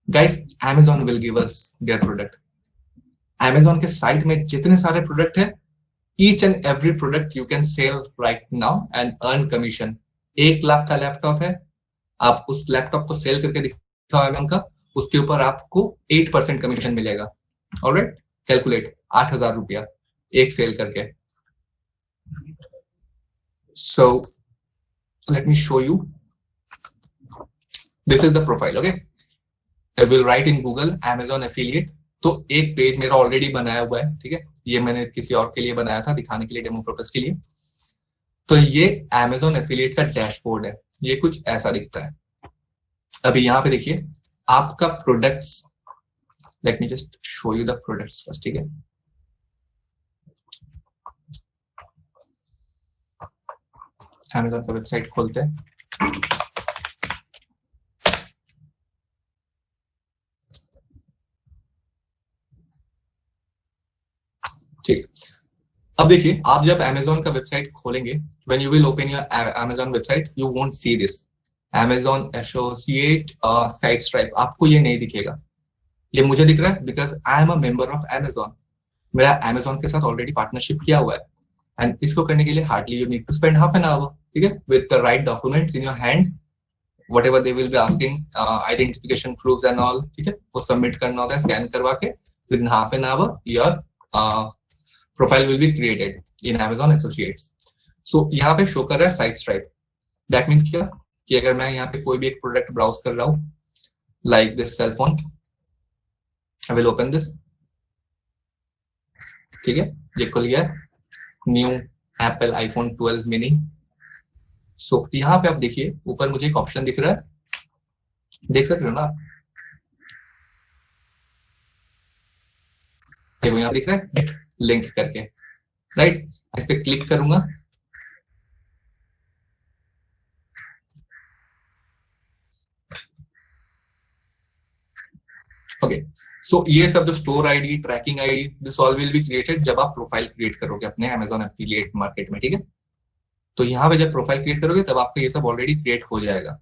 guys. Amazon will give us their product. Amazon के साइट में जितने सारे प्रोडक्ट है, each and every product you can sell right now and earn commission. 1 lakh का लैपटॉप है, आप उस लैपटॉप को सेल करके दिखाओ Amazon का, उसके ऊपर आपको 8% कमीशन मिलेगा। ऑलराइट, कैलकुलेट 8,000 रुपया एक सेल करके। So let me show you. This is the profile, okay? I will write in Google Amazon affiliate. तो एक पेज मेरा ऑलरेडी बनाया हुआ है, ठीक है? ये मैंने किसी और के लिए बनाया था, दिखाने के लिए, डेमो पर्पस के लिए। तो ये Amazon affiliate का डैशबोर्ड है, ये कुछ ऐसा दिखता है। अभी यहाँ पे देखिए आपका products, late me just show you the products first, ठीक है? Amazon का वेबसाइट खोलते हैं। ठीक, अब देखिए आप जब Amazon का वेबसाइट खोलेंगे, when you will open your Amazon website, you won't see this Amazon Associate Site Stripe, आपको ये नहीं दिखेगा। ये मुझे दिख रहा है because I am a member of Amazon, मेरा Amazon के साथ ऑलरेडी पार्टनरशिप किया हुआ है। एंड इसको करने के लिए hardly you need to spend half an hour, ठीक है, with the right documents in your hand, whatever they will be asking, identification proofs and all, ठीक है, वो सबमिट करना होता है स्कैन करवा के। within half an hour your profile will be created in Amazon Associates. So यहाँ पे शो कर रहा है साइट स्ट्राइप। दैट मीन्स क्या कि अगर मैं यहाँ पे कोई भी एक प्रोडक्ट ब्राउज कर रहा हूँ, like this cell phone, I will open this, ठीक है, ये खुल गया न्यू एप्पल आईफोन 12 मिनी। सो यहाँ पे आप देखिए ऊपर मुझे एक ऑप्शन दिख रहा है, देख सकते हो ना, देखो यहाँ दिख रहा है गेट लिंक करके, राइट? इस पे क्लिक करूंगा, ओके। सो ये सब जो store ID, tracking ID, this all will be created जब आप प्रोफाइल क्रिएट करोगे अपने Amazon एफिलिएट मार्केट में, ठीक है? तो यहाँ पे जब प्रोफाइल क्रिएट करोगे तब आपका ये सब ऑलरेडी क्रिएट हो जाएगा।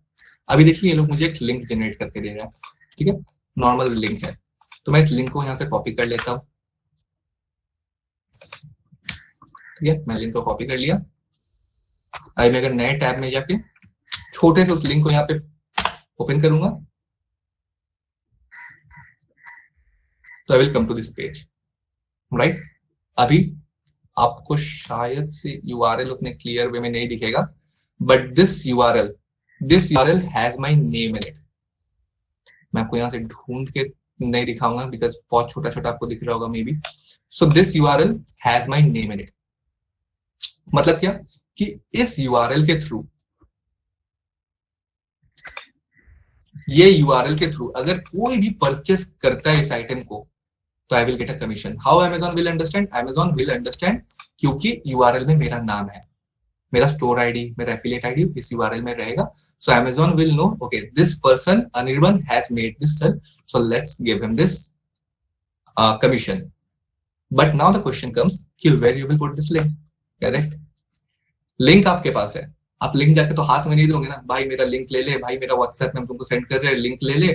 अभी देखिए ये लोग मुझे एक लिंक जनरेट करके दे रहा है, ठीक है, नॉर्मल लिंक है। तो मैं इस लिंक को यहाँ से कॉपी कर लेता हूँ, ठीक है, मैं लिंक को कॉपी कर लिया। अभी मैं अगर नए टैब में जाके छोटे से उस लिंक को यहाँ पे ओपन करूंगा, तो I will come to this page, right? अभी आपको शायद से यूआरएल उतने क्लियर वे में नहीं दिखेगा, but this URL has my name in it. मैं आपको यहाँ से ढूंढ के नहीं दिखाऊंगा बिकॉज बहुत छोटा छोटा आपको दिख रहा होगा may be. So this URL has my name in it. मतलब क्या कि इस यूआरएल के थ्रू, ये यूआरएल के थ्रू अगर कोई भी परचेस करता है इस आइटम को, तो I will get a commission. How Amazon will understand? Amazon will understand क्योंकि यूआरएल में मेरा नाम है, मेरा स्टोर आईडी, मेरा एफिलिएट आईडी इस यूआरएल में रहेगा। सो Amazon will know, okay, this person Anirban has made this sell, so let's give him this commission. But now the question comes कि where you will put this link, correct? Link आपके पास है, आप link जाके तो हाथ में नहीं दोगे ना, भाई मेरा लिंक ले ले, भाई मेरा व्हाट्सएप में हम तुमको सेंड कर रहे हैं, लिंक ले ले,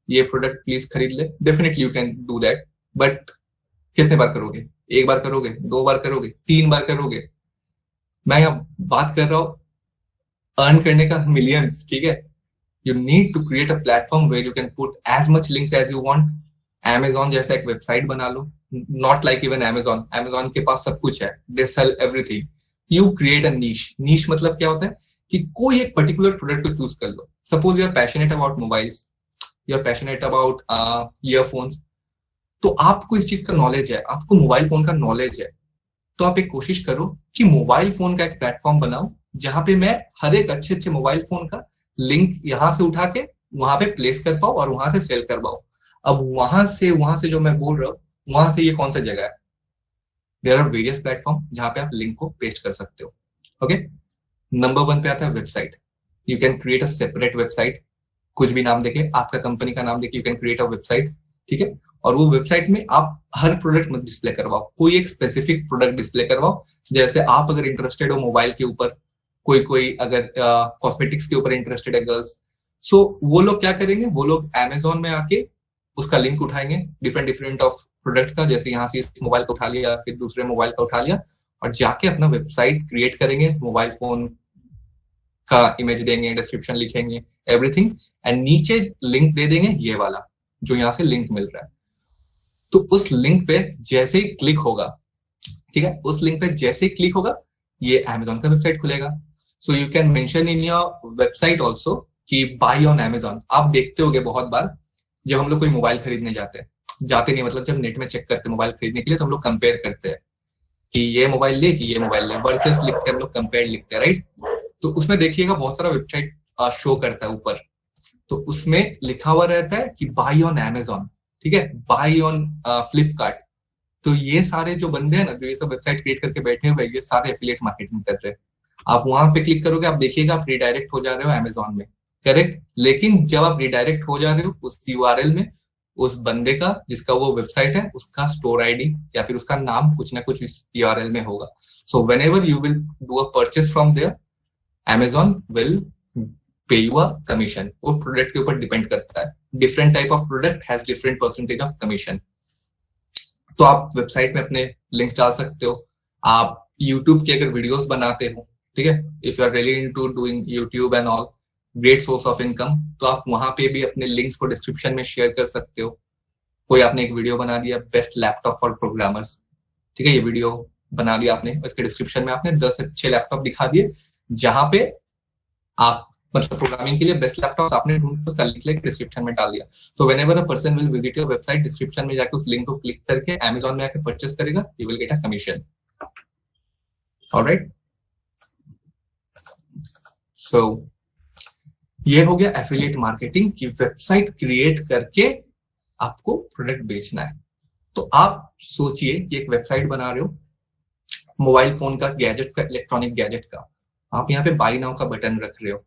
ये प्रोडक्ट प्लीज खरीद ले। Definitely you can do that, but कितने बार करोगे? एक बार करोगे, 2 बार करोगे, 3 बार करोगे? मैं यहाँ बात कर रहा हूँ अर्न करने का मिलियंस, ठीक है? You need to create a platform where you can put as much links as you want. Amazon जैसा एक वेबसाइट बना लो, नॉट लाइक इवन Amazon के पास सब कुछ है, they sell everything. You create a niche मतलब क्या होता है कि कोई एक पर्टिकुलर प्रोडक्ट को चूज कर लो। Suppose you are passionate about mobiles, you are passionate about earphones, तो आपको इस चीज का नॉलेज है, आपको मोबाइल फोन का नॉलेज है, तो आप एक कोशिश करो कि मोबाइल फोन का एक प्लेटफॉर्म बनाओ जहां पे मैं हर एक अच्छे अच्छे मोबाइल फोन का लिंक यहां से उठा के वहां पे प्लेस कर पाऊं और वहां से सेल कर पाऊं। अब वहां से जो मैं बोल रहा हूँ, वहां से ये कौन सा जगह है? देयर आर वेरियस प्लेटफॉर्म जहां पे आप लिंक को पेस्ट कर सकते हो। ओके, नंबर 1 पे आता है website. You can create a separate website, कुछ भी नाम देके, आपका कंपनी का नाम देके you can create a website, ठीक है? और वो वेबसाइट में आप हर प्रोडक्ट मत डिस्प्ले करवाओ, कोई एक स्पेसिफिक प्रोडक्ट डिस्प्ले करवाओ। जैसे आप अगर इंटरेस्टेड हो मोबाइल के ऊपर, कोई अगर कॉस्मेटिक्स के ऊपर इंटरेस्टेड है गर्ल्स, सो वो लोग क्या करेंगे, वो लोग अमेजोन में आके उसका लिंक उठाएंगे डिफरेंट डिफरेंट ऑफ प्रोडक्ट्स का, जैसे यहाँ से इस मोबाइल का उठा लिया, फिर दूसरे मोबाइल का उठा लिया, और जाके अपना वेबसाइट क्रिएट करेंगे, मोबाइल फोन का इमेज देंगे, डिस्क्रिप्शन लिखेंगे, एवरीथिंग, एंड नीचे लिंक दे देंगे ये वाला जो यहाँ से लिंक मिल रहा है। तो उस लिंक पे जैसे ही क्लिक होगा, ठीक है, उस लिंक पे जैसे ही क्लिक होगा ये अमेजोन का वेबसाइट खुलेगा। So you can mention in your website also कि बाय ऑन अमेजोन। आप देखते होगे बहुत बार जब हम लोग कोई मोबाइल खरीदने जाते नहीं, मतलब जब नेट में चेक करते मोबाइल खरीदने के लिए, तो हम लोग कंपेयर करते हैं कि ये मोबाइल ले कि ये मोबाइल ले, वर्सेस लिखते हैं हम लोग, कंपेयर लिखते हैं, राइट। तो उसमें देखिएगा बहुत सारा वेबसाइट शो करता है ऊपर, तो उसमें लिखा हुआ रहता है कि बाय ऑन अमेजोन, ठीक है, बाय ऑन फ्लिपकार्ट। तो ये सारे जो बंदे हैं ना, जो ये सब वेबसाइट क्रिएट करके बैठे हुए, ये सारे एफिलिएट मार्केटिंग कर रहे हैं। आप वहां पे क्लिक करोगे, आप देखिएगा आप रिडायरेक्ट हो जा रहे हो अमेजोन में, करेक्ट। लेकिन जब आप रिडायरेक्ट हो जा रहे हो उस यूआरएल में, उस बंदे का जिसका वो वेबसाइट है, उसका स्टोर आईडी या फिर उसका नाम कुछ ना कुछ इस यूआरएल में होगा। So whenever you will do a purchase from there, Amazon will pay you a commission. वो प्रोडक्ट के ऊपर डिपेंड करता है, different type of product has different percentage of commission. तो आप वेबसाइट में अपने लिंक्स डाल सकते हो। आप यूट्यूब के अगर वीडियोस बनाते हो, ठीक है, if you are really into doing YouTube and all, great source of income, तो आप वहां पे भी अपने लिंक्स को डिस्क्रिप्शन में शेयर कर सकते हो। कोई आपने एक वीडियो बना दिया, बेस्ट लैपटॉप फॉर प्रोग्रामर्स, ठीक है, ये वीडियो बना दिया आपने, इसके डिस्क्रिप्शन में आपने 10 अच्छे लैपटॉप दिखा दिए, जहां पे आप मतलब प्रोग्रामिंग के लिए बेस्ट लैपटॉप आपने ढूंढ उसका लिंक लेके डिस्क्रिप्शन में डाल दिया। So whenever a person will visit your website, description में जाकर उस लिंक को क्लिक करके अमेजोन में आकर परचेस करेगा, you will get a commission. Alright, so ये हो गया एफिलिएट मार्केटिंग की वेबसाइट क्रिएट करके आपको प्रोडक्ट बेचना है। तो आप सोचिए कि एक वेबसाइट बना रहे हो मोबाइल फोन का, गैजेट का, इलेक्ट्रॉनिक गैजेट का, आप यहाँ पे बाय नाउ का बटन रख रहे हो,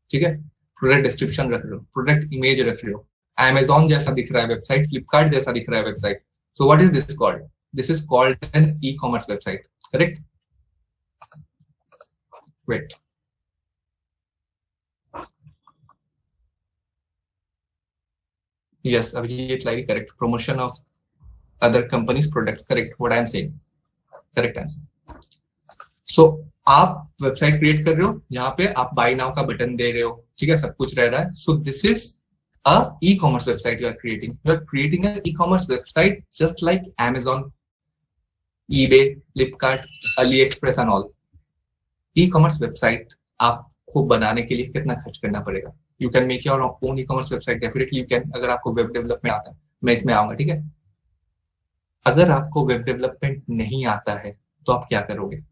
ठीक है, प्रोडक्ट डिस्क्रिप्शन रख रहे हो, प्रोडक्ट इमेज रख रहे हो, अमेजोन जैसा दिख रहा है वेबसाइट, फ्लिपकार्ट जैसा दिख रहा है website. So what is this called? This is called an e commerce website, correct. Wait, yes, Abhijit, like correct, promotion of other companies products, correct, what I am saying, correct answer. So आप website create कर रहे हो, यहाँ पे आप buy now का button दे रहे हो, ठीक है, सब कुछ रह रहा है। So this is a e commerce website you are creating a e commerce website just like Amazon, eBay, Flipkart, AliExpress and all. E commerce website आपको बनाने के लिए कितना खर्च करना पड़ेगा? You can make your own e commerce website, definitely you can, अगर आपको वेब डेवलपमेंट आता है, मैं इसमें आऊंगा, ठीक है। अगर आपको वेब डेवलपमेंट नहीं आता है तो आप क्या करोगे?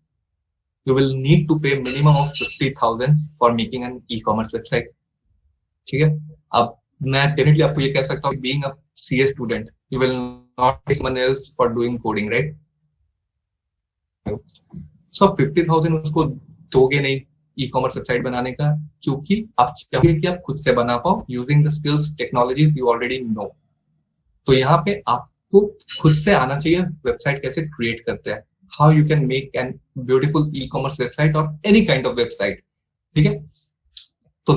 You will need to pay minimum of 50,000 for making an e-commerce website, ठीक है। अब मैं डेफिनेटली आपको ये कह सकता हूँ, being a CA student, you will not pay someone else for doing coding, right? So 50,000 उसको दोगे नहीं ई-कॉमर्स वेबसाइट बनाने का, क्योंकि आप चाहोगे कि आप खुद से बना पाओ using the skills, technologies you already know. तो यहाँ पे आपको खुद से आना चाहिए वेबसाइट कैसे क्रिएट करते हैं, how you can make an beautiful e-commerce website or any kind of website, ठीक है। तो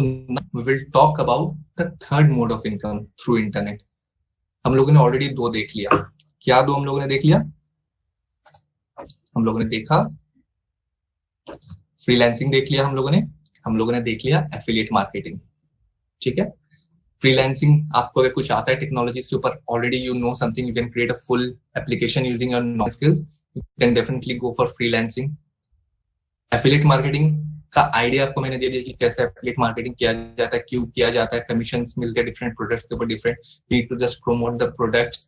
we will talk about the third mode of income through internet. हम लोगों ने ऑलरेडी दो देख लिया, क्या दो हम लोगों ने देख लिया? हम लोगों ने देखा फ्रीलांसिंग, देख लिया हम लोगों ने देख लिया एफिलिएट मार्केटिंग, ठीक है। फ्रीलांसिंग, आपको अगर कुछ आता है टेक्नोलॉजीज के ऊपर, already you know something, you can create a full application using your knowledge skills, you can definitely go for freelancing. Affiliate marketing का आइडिया आपको मैंने दे दिया कि कैसे एफिलिएट मार्केटिंग किया जाता है, क्यों किया जाता है, कमीशंस मिलते हैं डिफरेंट प्रोडक्ट्स के ऊपर, different, you need to just promote the products,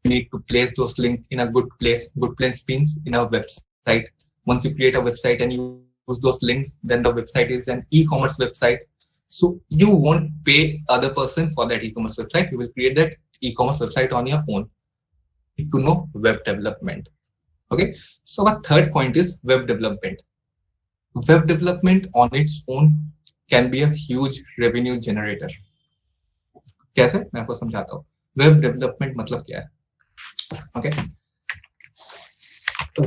you need to place those links in a good place means in a website. Once you create a website and you use those links, then the website is an e-commerce website. So you won't pay other person for that e-commerce website, you will create that e-commerce website on your own. To know web development. Okay, so our third point is web development. Web development on its own can be a huge revenue generator. कैसे? मैं आपको समझाता हूँ। Web development मतलब क्या है? Okay,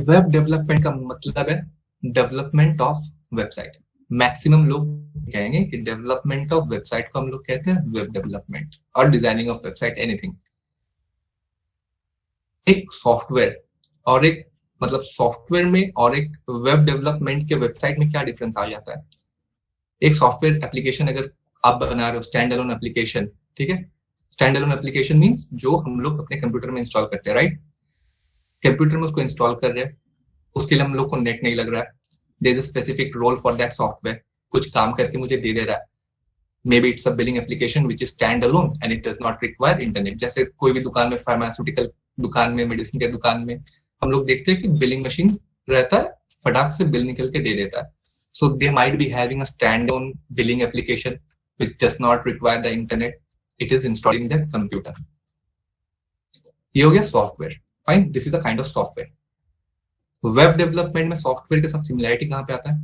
web development का मतलब है डेवलपमेंट ऑफ वेबसाइट। मैक्सिमम लोग कहेंगे कि डेवलपमेंट ऑफ वेबसाइट को हम लोग कहते हैं वेब डेवलपमेंट और डिजाइनिंग ऑफ वेबसाइट, एनीथिंग। एक सॉफ्टवेयर और एक मतलब सॉफ्टवेयर में और एक वेब डेवलपमेंट के वेबसाइट में क्या डिफरेंस आ जाता है। एक सॉफ्टवेयर एप्लीकेशन अगर आप बना रहे हो, स्टैंड अलोन एप्लीकेशन, ठीक है, स्टैंड अलोन एप्लीकेशन मींस जो हम लोग अपने कंप्यूटर में इंस्टॉल करते हैं, राइट। कंप्यूटर में उसको इंस्टॉल कर रहे हैं, उसके लिए हम लोग को नेट नहीं लग रहा है, there is a specific role for that software, कुछ काम करके मुझे दे दे रहा है। Maybe it's a billing application which is stand alone and it does not require internet. जैसे कोई भी दुकान में, फार्मास्यूटिकल दुकान में, मेडिसिन के दुकान में हम लोग देखते हैं कि बिलिंग मशीन रहता है, फटाक से बिल निकल के दे देता है। So they might be having a standalone billing application which does not require the internet. It is installed in their computer. ये हो गया software, fine, this is a kind of software. Web development में software के साथ similarity कहां पे आता है?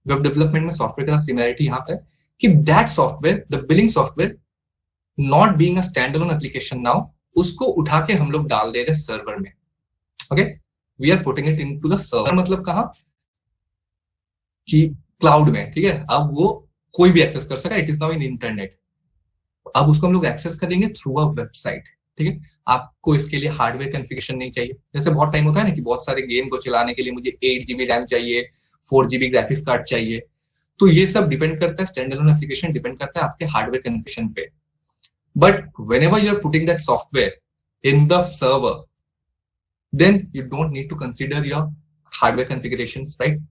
वेब डेवलपमेंट में सॉफ्टवेयर के साथ सिमिलैरिटी यहां पे है कि that software, the billing software, not being a standalone application now, उसको उठा के हम लोग डाल दे रहे सर्वर में। Okay, we are putting it into the server, मतलब कहां कि क्लाउड में, ठीक है। अब वो कोई भी एक्सेस कर सका, it is now in internet. अब उसको हम लोग एक्सेस करेंगे थ्रू अ वेबसाइट, ठीक है। आपको इसके लिए हार्डवेयर कॉन्फ़िगरेशन नहीं चाहिए। जैसे बहुत टाइम होता है ना कि बहुत सारे गेम को चलाने के लिए मुझे 8 GB रैम चाहिए, 4 GB ग्राफिक्स कार्ड चाहिए, तो ये सब डिपेंड करता है, स्टैंड अलोन एप्लीकेशन डिपेंड करता है आपके हार्डवेयर कॉन्फ़िगरेशन पे। But whenever you are putting that software in the server, then you don't need to consider your hardware configurations, right.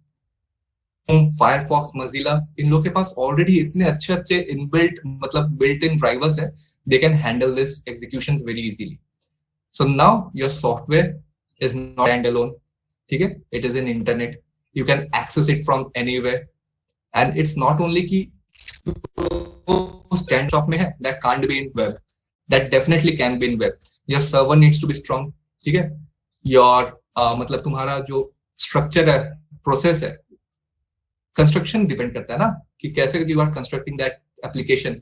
Firefox, Mozilla, इन लोग के पास ऑलरेडी इतने अच्छे अच्छे इनबिल्ट मतलब बिल्ट इन ड्राइवर्स है, they can handle this executions very easily. So now your software is not stand alone, ठीक है, it is in internet, you can access it from anywhere and it's not only कि stand shop में है, that can't be in web, that definitely can be in web. Your server needs to be strong, ठीक है। Your मतलब तुम्हारा जो structure है, process है, कंस्ट्रक्शन डिपेंड करता है ना कि कैसे you are constructing that application.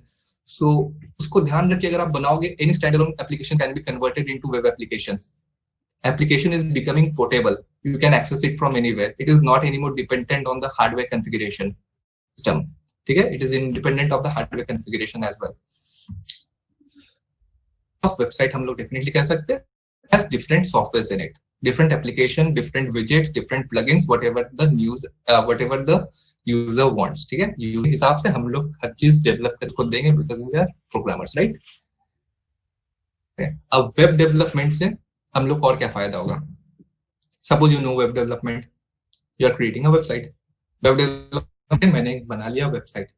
So उसको ध्यान रखिए, अगर आप बनाओगे, any stand alone application can be converted into web applications. Application is becoming portable, you can access it from anywhere, it is not anymore dependent on the hardware configuration system, ठीक है, it is independent of the hardware configuration as well. Website हम लोग definitely कह सकते हैं has different softwares in it, different application, different widgets, different plugins, whatever the user wants, ठीक है। User हिसाब से हम लोग हर चीज डेवलप कर खुद देंगे because we are programmers, right? अब वेब डेवलपमेंट से हम लोग और क्या फायदा होगा? Suppose you know web development, you are creating a website. Web development मैंने बना लिया वेबसाइट,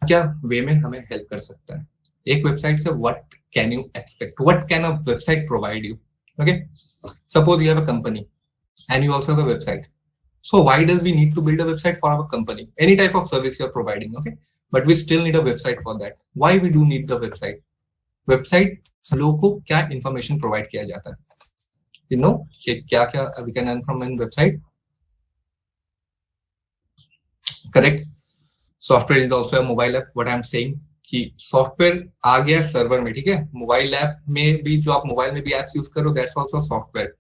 क्या वे में हमें हेल्प कर सकता है? एक वेबसाइट से what can you expect, what can a website provide you? Okay, suppose you have a company and you also have a website. So why does we need to build a website for our company? Any type of service you're providing, okay? But we still need a website for that. Why we do need the website? Website लोगों को क्या information provide किया जाता है? You know क्या क्या we can earn from a website? Correct. Software is also a mobile app. What I'm saying कि software आ गया सर्वर में, ठीक है। मोबाइल ऐप में भी जो आप मोबाइल में भी एप्स यूज करो, that's also software.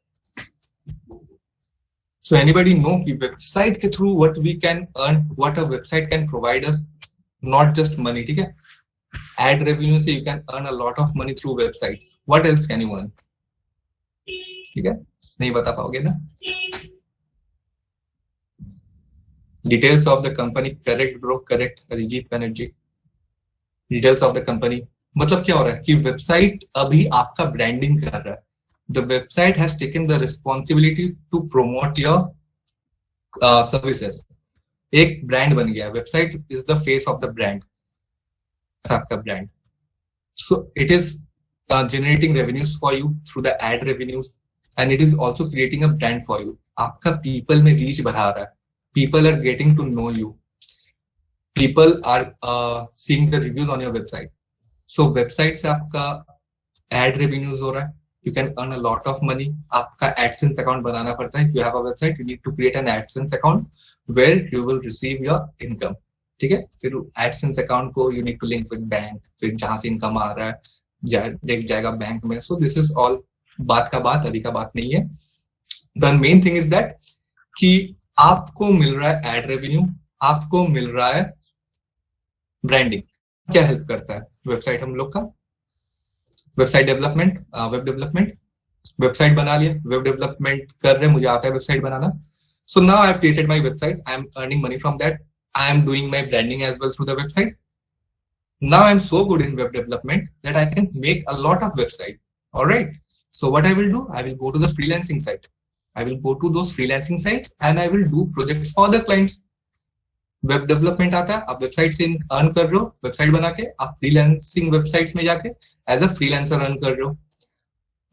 So anybody know कि वेबसाइट के through what we can earn, what a website can provide us, not just money, ठीक है। Ad revenue से you can earn a lot of money through websites. What else can you earn? ठीक है, नहीं बता पाओगे ना। Details of the company, correct bro, correct Arijit Banerjee. Details of the company मतलब क्या हो रहा है कि वेबसाइट अभी आपका ब्रांडिंग कर रहा है। The website has taken the responsibility to promote your services. एक ब्रांड बन गया, website is the face of the brand, आपका brand. So it is generating revenues for you through the ad revenues and it is also creating a brand for you. आपका people में reach बढ़ा रहा है, people are getting to know you, people are seeing the reviews on your website. So website से आपका ad revenues हो रहा है, you can earn a lot of money. आपका AdSense account बनाना पड़ता है। If you have a website, you need to create an AdSense account where you will receive your income, ठीक है। फिर AdSense account को you need to link with bank, फिर जहां से इनकम आ रहा है डायरेक्ट जाएगा बैंक में। So this is all बात का बात, अभी का बात नहीं है। The main thing is that कि आपको मिल रहा है एड रेवेन्यू, आपको मिल रहा है ब्रांडिंग। क्या हेल्प करता है वेबसाइट हम लोग का? Website development, web development. Website बना लिया, वेब डेवलपमेंट कर रहे, मुझे आता है वेबसाइट बनाना। So now I have created my website, I am earning money from that, I am doing my branding as well through the website. Now I'm so good in web development that I can make a lot of website. All right. So what I will do, I will go to the freelancing site. I will go to those freelancing sites and I will do projects for the clients. Web development आता है, आप website से earn कर रहे हो, website बना के आप फ्रीलांसिंग वेबसाइट्स में जाके एज अ फ्रीलांसर अर्न कर रहे हो.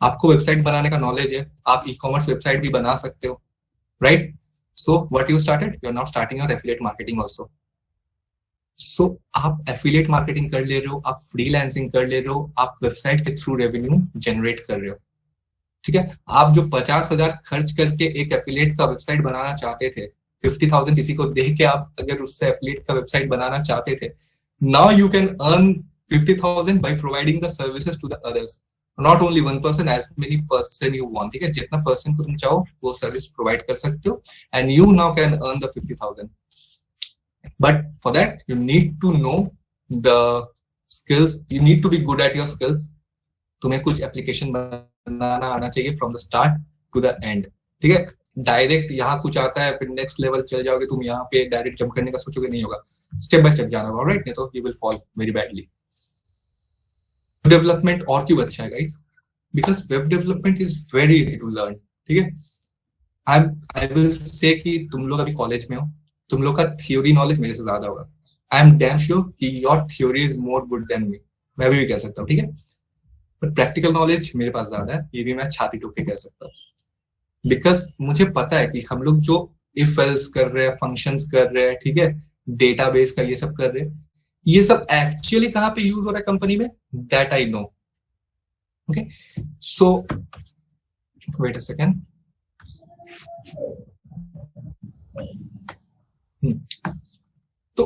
आपको वेबसाइट बनाने का नॉलेज है, आप ई कॉमर्स वेबसाइट भी बना सकते हो, right? So what you started, you are now starting your affiliate marketing also. So आप एफिलिएट मार्केटिंग कर ले रहे हो, आप फ्रीलांसिंग कर ले रहे हो, आप वेबसाइट के थ्रू रेवेन्यू जनरेट कर रहे हो. ठीक है, आप जो 50,000 खर्च करके एक एफिलिएट का वेबसाइट बनाना चाहते थे, 50,000 किसी को दे के आप अगर उससे एफिलिएट का वेबसाइट बनाना चाहते थे, now you can earn 50,000 by providing the services to the others. Not only one person, as many person you want. ठीक है, जितना पर्सन को तुम चाहो वो सर्विस प्रोवाइड कर सकते हो and you now can earn the 50,000. But for that, you need to know the skills. You need to be good at your skills. तुम्हें कुछ एप्लीकेशन बनाना आना चाहिए from the start to the end. ठीक है, डायरेक्ट यहाँ कुछ आता है फिर नेक्स्ट लेवल चल जाओगे तुम, यहाँ पे डायरेक्ट जंप करने का सोचोगे, नहीं होगा. स्टेप बाय स्टेप जाना होगा, राइट? नहीं तो you will fall very badly. Development और क्यों अच्छा है guys? Because web development is very easy to learn. ठीक है, आई विल से कि तुम लोग अभी कॉलेज में हो, तुम लोग का थ्योरी नॉलेज मेरे से ज्यादा होगा. आई एम डैम श्योर कि your theory is more good than me, मैं भी कह सकता हूँ. ठीक है, बट प्रैक्टिकल नॉलेज मेरे पास ज्यादा है, ये भी मैं छाती ठोक के कह सकता हूँ. बिकॉज मुझे पता है कि हम लोग जो इफ एल्स कर रहे हैं, फंक्शंस कर रहे हैं, ठीक है, डेटाबेस का ये सब कर रहे हैं, ये सब एक्चुअली कहाँ पे यूज हो रहा है कंपनी में, that I know. Okay, so wait a second. तो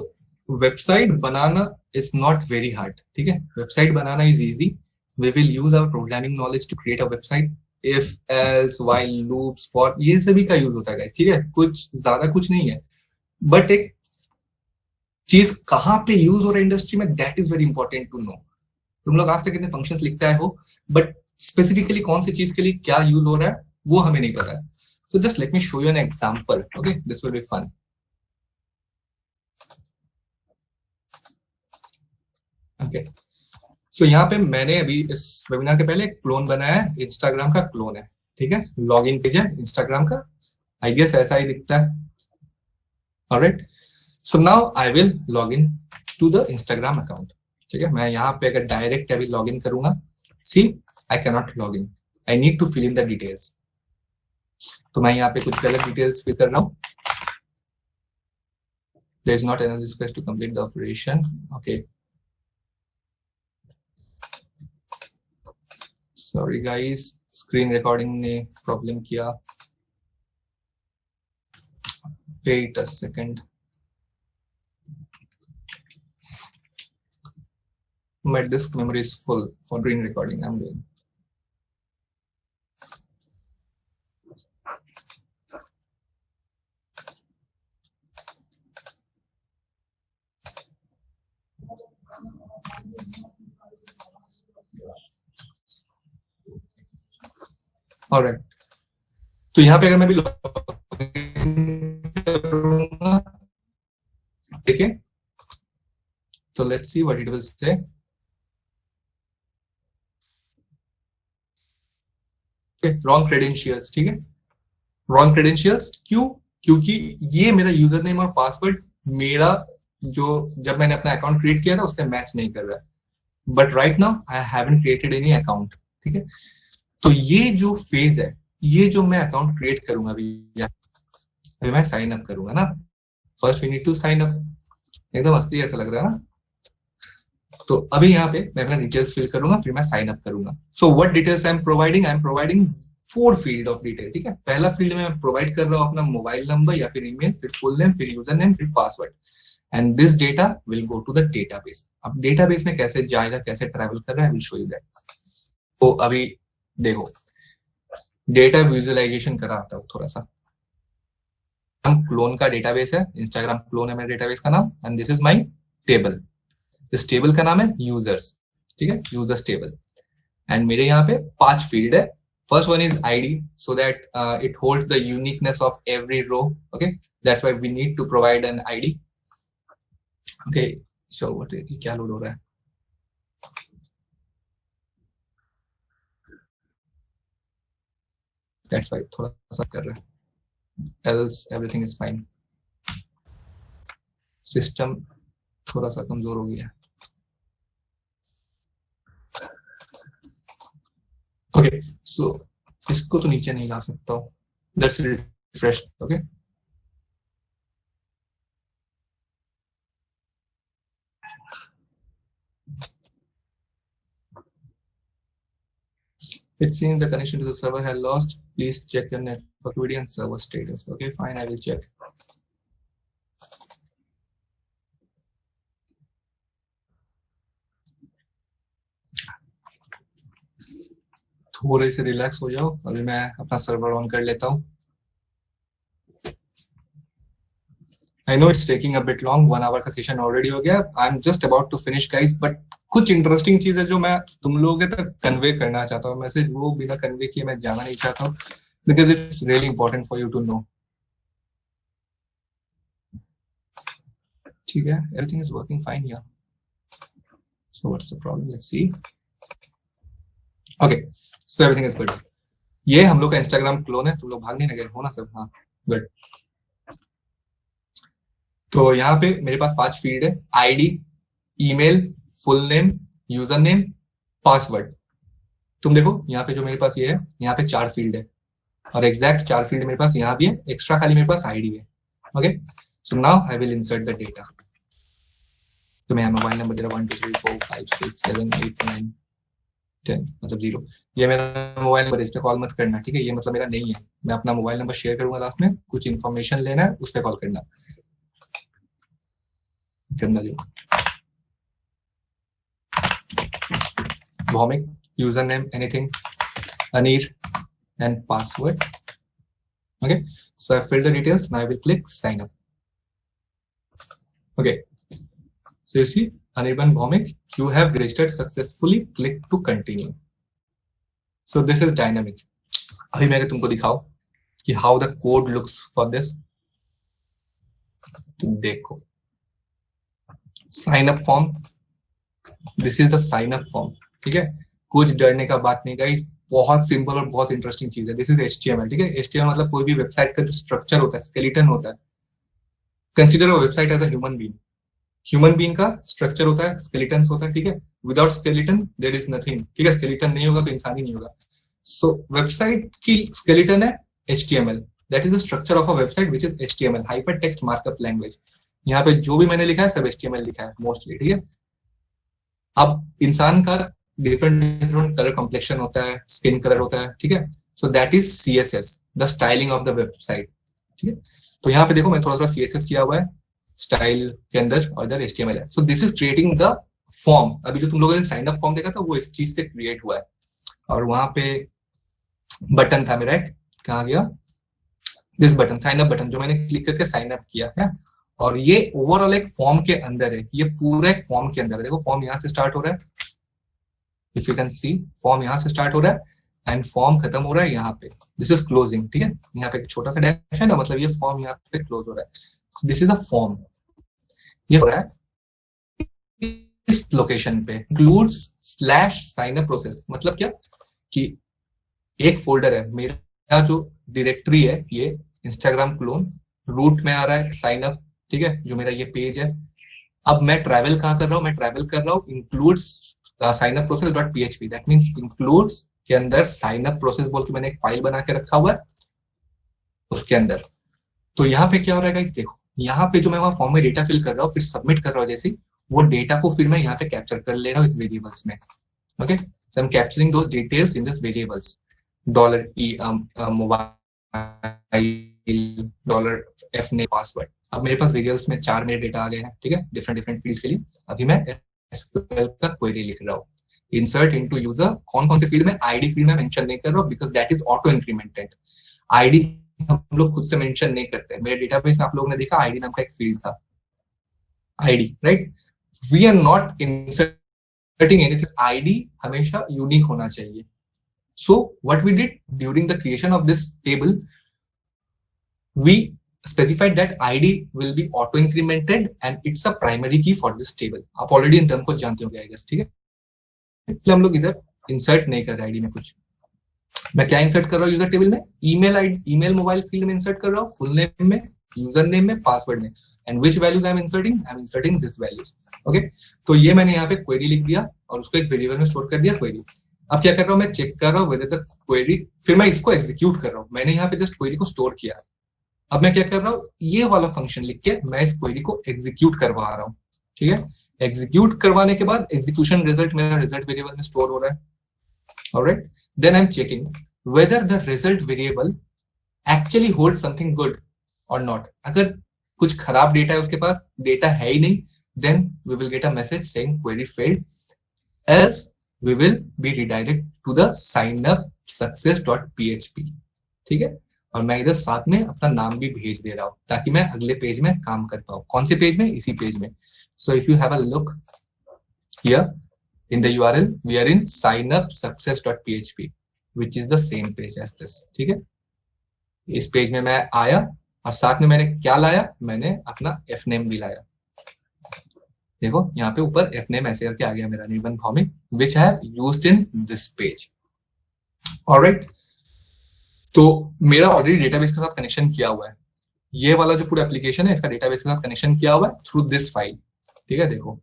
वेबसाइट बनाना इज नॉट वेरी हार्ड. ठीक है, वेबसाइट बनाना is easy. We will use our programming knowledge to create a website. If else while loops for ये सभी का use होता है गाइस. ठीक है, कुछ ज्यादा कुछ नहीं है, बट एक चीज कहाँ पे यूज हो रहा है इंडस्ट्री में, that is very important to know. तुम लोग आज तक कितने फंक्शंस लिखते आए हो, बट स्पेसिफिकली कौन सी चीज के लिए क्या यूज हो रहा है वो हमें नहीं पता है. So just let me show you an example. Okay, this will be fun. Okay, so यहाँ पे मैंने अभी इस वेबिनार के पहले एक क्लोन बनाया है, इंस्टाग्राम का क्लोन है. ठीक है, लॉगिन पेज है इंस्टाग्राम का, आई गेस ऐसा ही दिखता है. Alright, so now I will log in to the Instagram account. ठीक है, मैं यहाँ पे अगर डायरेक्ट अभी लॉग इन करूंगा, see I can not log in, I need to fill in the details. तो मैं यहाँ पे कुछ गलत डिटेल्स फिल कर रहा हूँ. There is not enough space to complete the operation. Okay, sorry guys, screen recording ने प्रॉब्लम किया. Wait a second, my disk memory is full for screen recording I'm doing. Alright, तो यहाँ पे अगर मैं भी करूंगा, ठीक है, तो let's see what it will say. Wrong credentials. ठीक है, रॉन्ग क्रेडेंशियल्स क्यों? क्योंकि ये मेरा यूजर नेम और पासवर्ड मेरा जो जब मैंने अपना अकाउंट क्रिएट किया था उससे मैच नहीं कर रहा है. But right now I haven't created any account. ठीक है, तो ये जो फेज है, ये जो मैं अकाउंट क्रिएट करूंगा अभी मैं साइन अप करूंगा ना. First we need to sign up. एकदम असली ऐसा लग रहा है ना. तो अभी यहाँ पे मैं अपना डिटेल्स फिल करूंगा, फिर मैं साइन अप करूंगा. So what details I am providing 4 field of detail. ठीक है, पहला फील्ड में मैं प्रोवाइड कर रहा हूँ अपना मोबाइल नंबर या फिर ईमेल, फिर फुल नेम, फिर यूजर नेम, फिर password. And this data will go to the database. अब डेटाबेस में कैसे जाएगा, कैसे ट्रैवल कर रहा है, I will show you that. तो अभी देखो, डेटा विजुअलाइजेशन करा आता हूँ थोड़ा सा. क्लोन का डेटाबेस है, इंस्टाग्राम क्लोन है मेरे डेटाबेस का नाम, and this is my table. इस टेबल का नाम है यूजर्स, ठीक है, यूजर्स टेबल। एंड मेरे यहाँ पे 5 फील्ड है। First one is ID, so that it holds the uniqueness of every row, okay, that's why we need to provide an ID. Okay, so what, ये क्या लोड हो रहा है? दैट्स व्हाई थोड़ा सा कर रहा है, else everything is fine। System थोड़ा सा कमजोर हो गया है। ओके, सो इसको तो नीचे नहीं ला सकता हूँ, that's refresh, okay. It seems the connection to the server has lost. Please check your network video and server status. Okay, fine, I will check. थोड़े से रिलैक्स हो जाओ, अभी मैं अपना सर्वर ऑन कर लेता हूँ। I know it's taking a bit long, 1 hour का सेशन ऑलरेडी हो गया। I'm just about to finish guys, but कुछ इंटरेस्टिंग चीज है जो मैं तुम लोगों के तक कन्वे करना चाहता हूँ। मैसेज वो बिना कन्वे किए मैं जाना नहीं चाहता हूँ, because it's really important for you to know। ठीक है, everything is working fine here। So what's the problem? Let's see। Okay, so everything is good। ये हम लोग का इंस्टाग्राम क्लोन है, तुम लोग भाग नहीं लगे हो ना सब? हाँ, गुड। तो यहाँ पे मेरे पास 5 फील्ड है, ID, email, full name, user name, password. तुम देखो यहाँ पे जो मेरे पास ये है, यहाँ पे 4 फील्ड है, और एग्जैक्ट 4 फील्ड मेरे पास यहाँ भी है, एक्स्ट्रा खाली मेरे पास आईडी है। Okay, so now I will insert the data. तो मैं मोबाइल नंबर तेरा 1 2 3 4 5 6 7 8 9 10 मतलब 0, ये मेरा मोबाइल नंबर, इस पे कॉल मत करना, ठीक है? ये मतलब मेरा नहीं है, मैं अपना मोबाइल नंबर शेयर करूंगा लास्ट में, कुछ इन्फॉर्मेशन लेना है उस पर कॉल करना। Bhomik, username, anything, Anir, and password. Okay, so I filled the details. Now I will click sign up. Okay, so you see, Anirban Bhomik, you have registered successfully. Click to continue. So this is dynamic। अभी मैं तुमको दिखाऊं कि how the code looks for this। तुम देखो, sign up form, this is the sign up form, ठीक है? कुछ डरने का बात नहीं गाइस, बहुत सिंपल और बहुत इंटरेस्टिंग चीज है। दिस इज HTML, ठीक है? HTML मतलब कोई भी वेबसाइट का जो स्ट्रक्चर होता है, स्केलेटन होता है। Consider a website as a human being. Human being का स्ट्रक्चर होता है, स्केलेटन होता है, ठीक है? Without skeleton there is nothing, ठीक है? स्केलेटन नहीं होगा तो इंसान ही नहीं होगा। सो वेबसाइट की स्केलेटन है HTML, that is the structure of a website which is HTML, hyper text markup language. यहाँ पे जो भी मैंने लिखा है सब HTML लिखा है मोस्टली, ठीक है? अब इंसान का डिफरेंट कलर कॉम्प्लेक्शन होता है, स्किन कलर होता है, ठीक है? So that is CSS, the styling of the website, ठीक है? तो यहाँ पे देखो मैं थोड़ा थोड़ा CSS किया हुआ है स्टाइल के अंदर, और इधर HTML है। So this is creating the form. अभी जो तुम लोगों ने साइन अप फॉर्म देखा था वो इस चीज से क्रिएट हुआ है, और वहां पे बटन था मेरा एक, कहाँ गया? This button, sign up button, जो मैंने क्लिक करके साइन अप किया है। और ये ओवरऑल एक फॉर्म के अंदर है, ये पूरा एक फॉर्म के अंदर है। देखो फॉर्म यहाँ से स्टार्ट हो रहा है, if you can C, form यहाँ से स्टार्ट हो रहा है एंड फॉर्म खत्म हो रहा है यहाँ पे। दिस इज क्लोजिंग, ठीक है? यहाँ पे एक छोटा सा डैश है ना, मतलब ये फॉर्म यहाँ पे क्लोज हो रहा है। दिस इज अ फॉर्म, ये हो रहा है इस लोकेशन पे। Includes slash sign up process, मतलब क्या कि एक फोल्डर है मेरा, जो डायरेक्टरी है ये इंस्टाग्राम क्लोन, रूट में आ रहा है साइन अप, ठीक है? जो मेरा ये पेज है। अब मैं ट्रैवल कहाँ कर रहा हूँ? मैं ट्रैवल कर रहा हूँ includes sign up process dot PHP, that means includes के अंदर साइन अप प्रोसेस बोल के मैंने एक फाइल बना के रखा हुआ है उसके अंदर। तो यहाँ पे क्या हो रहा है गाइस, देखो यहाँ पे जो मैं वहां फॉर्म में डेटा फिल कर रहा हूँ, फिर सबमिट कर रहा हूँ, जैसे वो डेटा को फिर मैं यहाँ पे कैप्चर कर ले रहा हूँ इस वेरिएबल्स में। Okay, so I M capturing those details in this variables, mobile, $F ने पासवर्ड। अब मेरे पास वेरिएबल्स में 4 मेरे डेटा आ गए हैं, ठीक है? डिफरेंट फील्ड के लिए। अभी मैं SQL का क्वेरी लिख रहा हूँ, इंसर्ट इनटू यूजर। कौन कौन से फील्ड में? आईडी फील्ड में मेंशन नहीं कर रहा हूँ, because that is auto incremented. ID हम लोग खुद से मेंशन नहीं करते। मेरे डेटाबेस में आप लोगों ने देखा आईडी नाम का एक फील्ड था, ID, right. We are not inserting anything, ID हमेशा यूनिक होना चाहिए। So what we did during the creation of this table, we specified that id will be auto incremented and it's a primary key for this table। आप already in term को जानते हो, I guess, ठीक है। इसलिए हम लोग इधर इंसर्ट नहीं कर रहे आईडी में कुछ। मैं क्या इंसर्ट कर रहा हूँ यूजर टेबल में, email ID, email mobile field में इंसर्ट कर रहा हूँ, फुल नेम में, यूजर नेम में, पासवर्ड में, and which values I am inserting this values. Okay, तो ये मैंने यहाँ पे क्वेरी लिख दिया और उसको एक वेरिएबल में स्टोर कर दिया क्वेरी। अब क्या कर रहा हूँ मैं, चेक कर रहा हूँ वेदर द क्वेरी, फिर मैं इसको एग्जीक्यूट कर रहा हूँ। मैंने यहाँ पे जस्ट क्वेरी को स्टोर किया। अब मैं क्या कर रहा हूँ, ये वाला फंक्शन लिख के मैं इस क्वेरी को एग्जीक्यूट करवा रहा हूँ, ठीक है। एग्जीक्यूट करवाने के बाद एग्जीक्यूशन रिजल्ट मेरा रिजल्ट वेरिएबल में स्टोर हो रहा है, alright. Then I am checking whether the result variable actually holds something good or not। अगर कुछ खराब डेटा है उसके पास, डेटा है ही नहीं, then we will get a message saying query failed, as we will be redirected to the signup success.php, ठीक है। और मैं इधर साथ में अपना नाम भी भेज दे रहा हूँ ताकि मैं अगले पेज में काम कर पाऊँ। कौन से पेज में, इसी पेज में। So if you have a look here in the URL, we are in signupsuccess.php which is the same page as this, ठीक है। इस पेज में मैं आया और साथ में मैंने क्या लाया, मैंने अपना fname भी लाया। देखो यहाँ पे ऊपर fname ऐसे करके आ गया मेरा, निर्बन Bhowmik, which I have used in this page, alright। तो मेरा ऑलरेडी डेटाबेस के साथ कनेक्शन किया हुआ है। ये वाला जो पूरा एप्लीकेशन है इसका डेटाबेस के साथ कनेक्शन किया हुआ है थ्रू दिस फाइल, ठीक है। देखो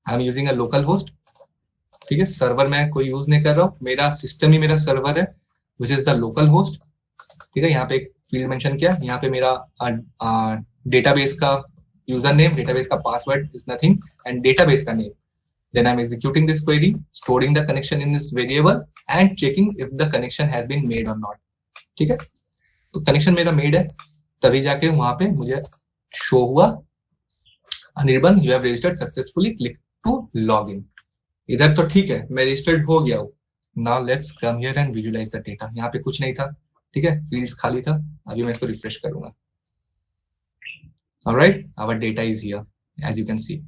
I am using a local host, ठीक है। सर्वर मैं कोई यूज नहीं कर रहा हूँ, मेरा सिस्टम ही मेरा सर्वर है, which is the local host, ठीक है। यहाँ पे एक फील्ड मेंशन किया, यहाँ पे मेरा डेटाबेस का यूजर नेम, डेटाबेस का password is nothing, and database का name. Then I'm executing this query, storing the connection in this variable and checking if the connection has been made or not, ठीक है। तो connection मेरा made है, तभी जाके वहां पे मुझे शो हुआ Anirban you have registered successfully, click to log in. इधर तो ठीक है, मैं रजिस्टर्ड हो गया हूँ। Now let's come here and visualize the data. यहाँ पे कुछ नहीं था, ठीक है, फील्ड्स खाली था। अभी मैं इसको रिफ्रेश करूंगा। Alright, our data is here as you can see.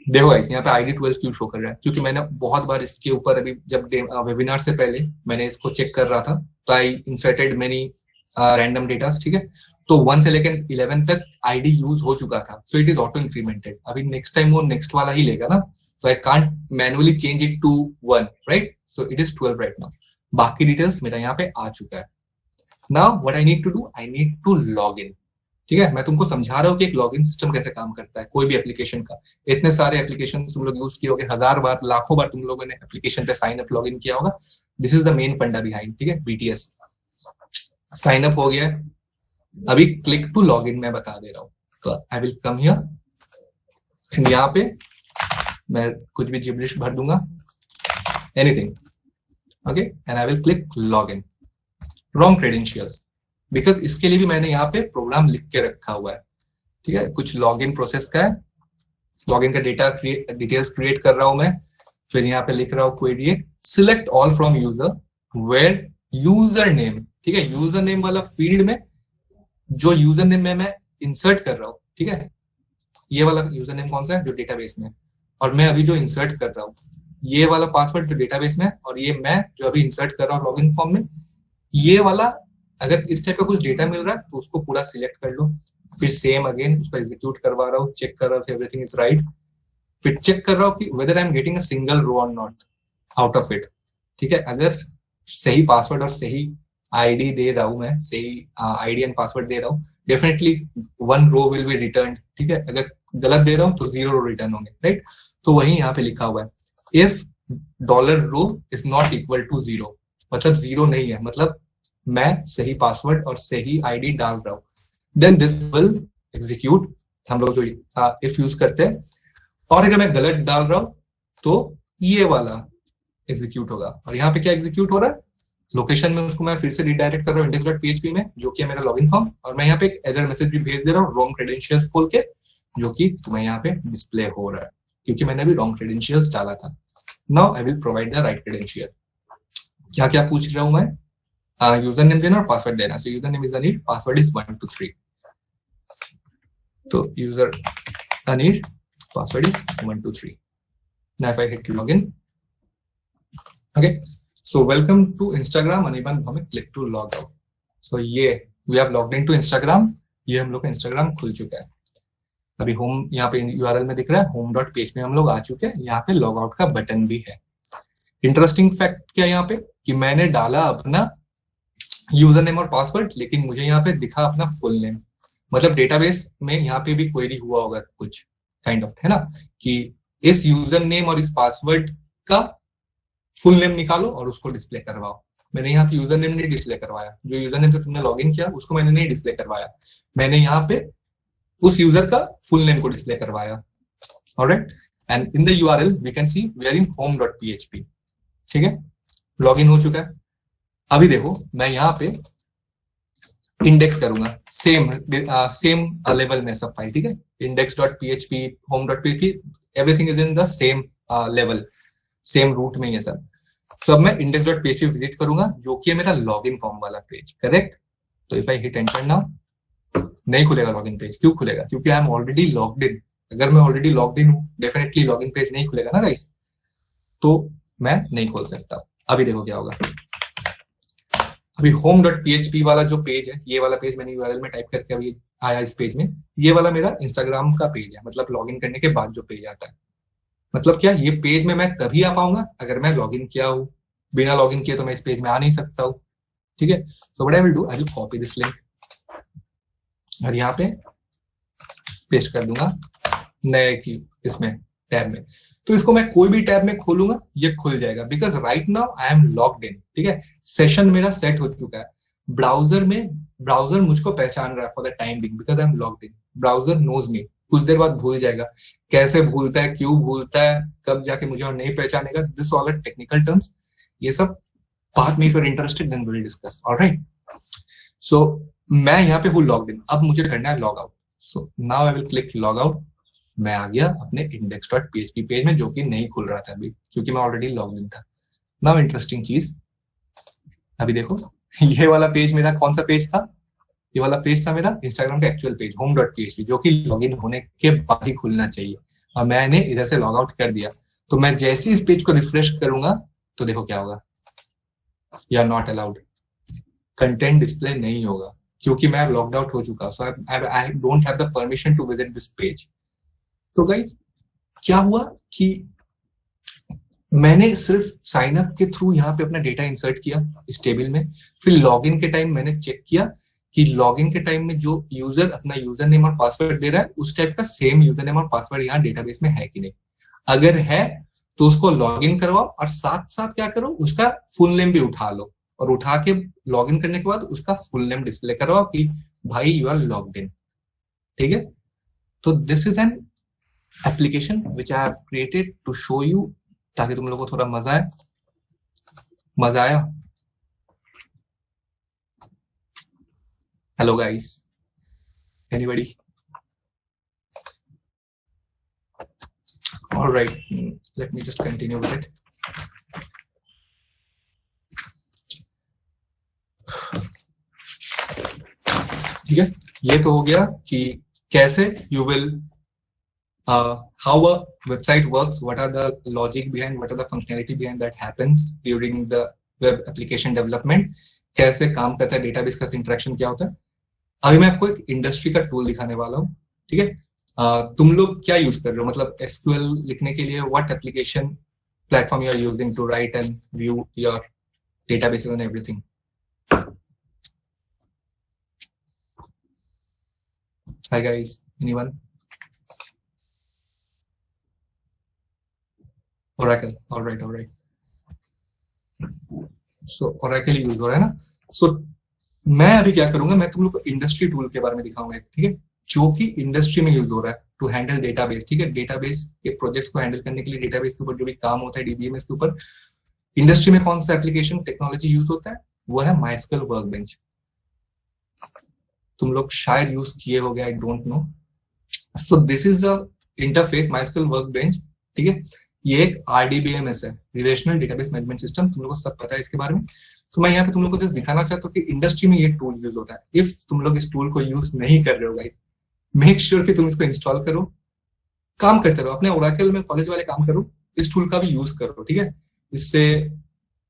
देखो गाइस, यहाँ पे आईडी 12 क्यों शो कर रहा है, क्योंकि मैंने बहुत बार इसके ऊपर अभी जब वेबिनार से पहले मैंने इसको चेक कर रहा था, तो आई इंसर्टेड मेनी रैंडम डेटा, ठीक है। तो 1 से लेकर 11 तक आईडी यूज हो चुका था, so it is auto incremented. अभी नेक्स्ट टाइम वो नेक्स्ट वाला ही लेगा ना, so I can't manually change it to 1, right. So it is 12 right now. बाकी डिटेल्स मेरा यहाँ पे आ चुका है। Now what I need to do, I need to log in, ठीक है। मैं तुमको समझा रहा हूँ कि एक लॉगिन सिस्टम कैसे काम करता है कोई भी एप्लीकेशन का। इतने सारे एप्लीकेशन तुम लोग यूज किए होगे, 1000 बार, लाखों बार तुम लोगों ने एप्लीकेशन पे साइन अप लॉगिन किया होगा। दिस इज द मेन फंडा बिहाइंड, ठीक है। बीटीएस साइन अप हो गया, अभी क्लिक टू लॉगिन मैं बता दे रहा हूँ। तो आई विल कम हियर, यहाँ पे मैं कुछ भी जिब्रिश भर दूंगा, anything, okay, and I will click login. Wrong credentials, because इसके लिए भी मैंने यहाँ पे प्रोग्राम लिख के रखा हुआ है, ठीक है। कुछ लॉगिन प्रोसेस का है, लॉगिन का डिटेल्स क्रिएट कर रहा हूं मैं। फिर यहाँ पे लिख रहा हूँ query, select all from user where user name, ठीक है। यूजर नेम वाला फील्ड में जो यूजर नेम में मैं इंसर्ट कर रहा हूँ, ठीक है, ये वाला यूजर नेम कौन सा है, जो डेटाबेस में, और मैं अभी जो इंसर्ट कर रहा हूँ ये वाला पासवर्ड जो डेटाबेस में, और ये मैं जो अभी इंसर्ट कर रहा हूँ लॉगिन फॉर्म में, ये वाला। अगर इस टाइप का कुछ डेटा मिल रहा है तो उसको पूरा सिलेक्ट कर लो। फिर सेम अगेन उसको एग्जीक्यूट करवा रहा हूँ, चेक कर रहा हूँ एवरीथिंग इज राइट। फिर चेक कर रहा हूँ कि whether I am getting a single row और नॉट आउट ऑफ इट, ठीक है। अगर सही पासवर्ड और सही आईडी दे रहा हूँ मैं, सही आईडी एंड पासवर्ड दे रहा हूँ, definitely 1 row will be return, ठीक है। अगर गलत दे रहा हूँ तो 0 रो रिटर्न होंगे, राइट। तो वही यहाँ पे लिखा हुआ है, if $row is not equal to 0, मतलब 0 नहीं है, मतलब मैं सही पासवर्ड और सही आईडी डाल रहा हूं, देन दिस विल एग्जीक्यूट। हम लोग जो इफ यूज करते हैं, और अगर मैं गलत डाल रहा हूं तो ये वाला एग्जीक्यूट होगा। और यहाँ पे क्या एग्जीक्यूट हो रहा है, लोकेशन में उसको मैं फिर से रिडायरेक्ट कर रहा हूँ index.php में, जो कि है मेरा लॉगिन फॉर्म, और मैं यहाँ पे एक एरर मैसेज भी भेज दे रहा हूँ रॉन्ग क्रेडेंशियल्स बोल के, जो कि तुम्हें यहाँ पे डिस्प्ले हो रहा है क्योंकि मैंने अभी रॉन्ग क्रेडेंशियल्स डाला था। Now I will provide the right credential. क्या क्या पूछ रहा हूं मैं, यूजर नेम देना और पासवर्ड देना. सो user name is Anil, password is 123. तो user Anil, password is 123. Now if I hit login, okay, so welcome to Instagram and even हमें click to log out. So ये we have logged into Instagram. ये हम लोग का Instagram खुल चुका है. अभी होम यहाँ पे URL में दिख रहा है home.page में हम लोग आ चुके हैं. यहाँ पे लॉग आउट का बटन भी है. इंटरेस्टिंग फैक्ट क्या यहाँ पे कि मैंने डाला अपना यूजर नेम और पासवर्ड, लेकिन मुझे यहाँ पे दिखा अपना फुल नेम. मतलब डेटाबेस में यहाँ पे भी क्वेरी हुआ होगा कुछ काइंड ऑफ, है ना, कि इस यूजर नेम और इस पासवर्ड का फुल नेम निकालो और उसको डिस्प्ले करवाओ. मैंने यहाँ पे यूजर नेम नहीं डिस्प्ले करवाया. जो यूजर नेम से तुमने लॉगिन किया उसको मैंने नहीं डिस्प्ले करवाया. मैंने यहाँ पे उस यूजर का फुल नेम को डिस्प्ले करवाया. Alright, and in the URL we can see we are in home.php. ठीक है, लॉगिन हो चुका है. अभी देखो मैं यहाँ पे इंडेक्स करूंगा सेम लेवल में सब फाइल. ठीक है, index.php, home.php, everything is in the same level, same root में ये सब. तो अब मैं index.php विजिट करूंगा जो कि है मेरा लॉगिन फॉर्म वाला पेज. करेक्ट. तो if I hit enter now, नहीं खुलेगा लॉगिन पेज. क्यों खुलेगा? क्योंकि I am already logged in. अगर मैं ऑलरेडी लॉग्ड इन हूं, डेफिनेटली लॉगिन पेज नहीं खुलेगा ना गाइस. तो मैं नहीं खोल सकता. अभी देखो क्या होगा. अभी home.php वाला जो पेज है, ये वाला पेज मैंने यूआरएल में टाइप करके अभी आया इस पेज में. ये वाला मेरा इंस्टाग्राम का पेज है, मतलब लॉगिन करने के बाद जो पेज आता है. मतलब क्या, ये पेज में मैं तभी आ पाऊंगा अगर मैं लॉगिन किया हूं. बिना लॉगिन किए तो मैं इस पेज में आ नहीं सकता हूं. ठीक है. सो what I will do, I will copy this link और यहाँ पे पेस्ट कर दूंगा नए की इसमें टैब में. तो इसको मैं कोई भी टैब में खोलूंगा ये खुल जाएगा, because right now I am logged इन. ठीक है, सेशन मेरा सेट हो चुका है. ब्राउजर मुझको पहचान रहा है for the time being, because I am logged in. Browser knows me. कुछ देर बाद भूल जाएगा. कैसे भूलता है, क्यों भूलता है, कब जाके मुझे और नहीं पहचानेगा, this all are technical terms. ये सब बाद में, if you are interested then we will discuss. Alright. So मैं यहाँ पे हूँ लॉग्ड इन. अब मुझे करना है log out. So now I will click log out. मैं आ गया अपने index.php पेज में, जो कि नहीं खुल रहा था अभी क्योंकि मैं ऑलरेडी लॉग इन था. नाउ इंटरेस्टिंग चीज, अभी देखो ये वाला पेज मेरा कौन सा पेज था? ये वाला पेज था मेरा इंस्टाग्राम का एक्चुअल पेज home.php, जो कि लॉगिन होने के बाद ही खुलना चाहिए. और मैंने इधर से लॉग आउट कर दिया. तो मैं जैसे इस पेज को रिफ्रेश करूंगा तो देखो क्या होगा. You are not allowed. Content display नहीं होगा क्योंकि मैं लॉग्ड आउट हो चुका. So I don't have the permission to visit this page. तो गाइज क्या हुआ कि मैंने सिर्फ साइन अप के थ्रू यहाँ पे अपना डेटा इंसर्ट किया इस टेबल में. फिर लॉगिन के टाइम मैंने चेक किया कि लॉगिन के टाइम में जो यूजर अपना यूजर नेम और पासवर्ड दे रहा है उस टाइप का सेम यूजर नेम और पासवर्ड यहाँ डेटाबेस में है कि नहीं. अगर है तो उसको लॉगिन करवाओ और साथ साथ क्या करो, उसका फुल नेम भी उठा लो और उठा के लॉगिन करने के बाद उसका फुल नेम डिस्प्ले करवाओ कि भाई यू आर लॉग्ड इन. ठीक है. तो this is an application which I have created to show you, ताकि तुम लोगों को थोड़ा मजा आए. मजा आया? Hello guys, anybody? Alright, let me just continue with it. ठीक है, ये तो हो गया कि कैसे you will how a website works, what are the logic behind, what are the functionality behind that happens during the web application development, कैसे काम करता है, डेटाबेस का इंटरेक्शन क्या होता है. अभी मैं आपको एक इंडस्ट्री का टूल दिखाने वाला हूँ. ठीक है, तुम लोग क्या यूज कर रहे हो, मतलब एसक्यूएल लिखने के लिए what application platform you are using to write and view your databases and everything. Hi guys, anyone? Oracle, all right. So Oracle use हो रहा है ना. So मैं अभी क्या करूंगा, मैं तुम लोग को इंडस्ट्री टूल के बारे में दिखाऊंगा. ठीक है, जो कि इंडस्ट्री में यूज हो रहा है टू हैंडल डेटाबेस. ठीक है, डेटाबेस के प्रोजेक्ट्स को हैंडल करने के लिए डेटाबेस के ऊपर जो भी काम होता है डीबीएमएस के ऊपर, इंडस्ट्री में कौन सा एप्लीकेशन टेक्नोलॉजी यूज होता है, वो है माइस्क्यूएल वर्कबेंच. तुम लोग शायद यूज किए हो गए, आई don't no. So this is the interface MySQL workbench. ठीक है, ये एक RDBMS है, रिलेशनल डेटाबेस मैनेजमेंट सिस्टम. तुम लोगों को सब पता है इसके बारे में. तो मैं यहाँ पे तुम लोग को जस्ट दिखाना चाहता हूँ कि इंडस्ट्री में ये टूल यूज होता है। इफ तुम लोग इस टूल को यूज नहीं कर रहे हो गाइस, मेक श्योर कि तुम इसको इंस्टॉल करो, काम करते रहो, अपने ओरेकल में कॉलेज वाले काम करो, इस टूल का भी यूज करो, ठीक है। इससे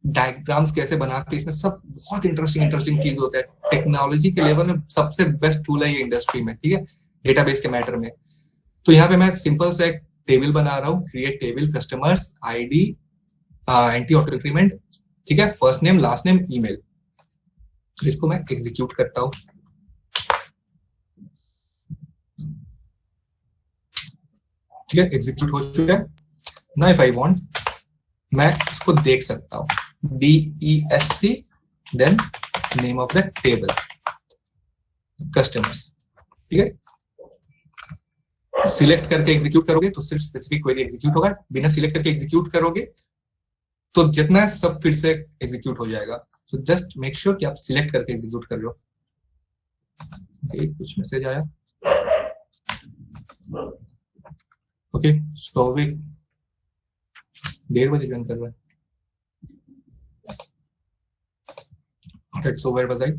डायग्राम्स कैसे बनाते हैं, इसमें सब बहुत इंटरेस्टिंग चीज होता है। टेक्नोलॉजी के लेवल में सबसे बेस्ट टूल है ये इंडस्ट्री में, ठीक है, डेटाबेस के मैटर में। तो यहाँ पे मैं सिंपल से एक टेबल बना रहा हूँ, create table, customers ID, anti auto increment, ठीक है, first name last name email. तो इसको मैं एग्जीक्यूट करता हूँ, ठीक है, एग्जीक्यूट हो चुका है। नाउ इफ आई वांट, मैं इसको देख सकता हूँ, DESC then name of the table customers, ठीक है। सिलेक्ट करके एग्जीक्यूट करोगे तो सिर्फ स्पेसिफिक क्वेरी एग्जीक्यूट होगा, बिना सिलेक्ट करके एग्जीक्यूट करोगे तो जितना है सब फिर से एग्जीक्यूट हो जाएगा। सो जस्ट मेक श्योर कि आप सिलेक्ट करके एग्जीक्यूट कर रहे हो। कुछ मैसेज आया, ओके, सौविक 1:30 बजे ज्वाइन कर रहा है, so where was I?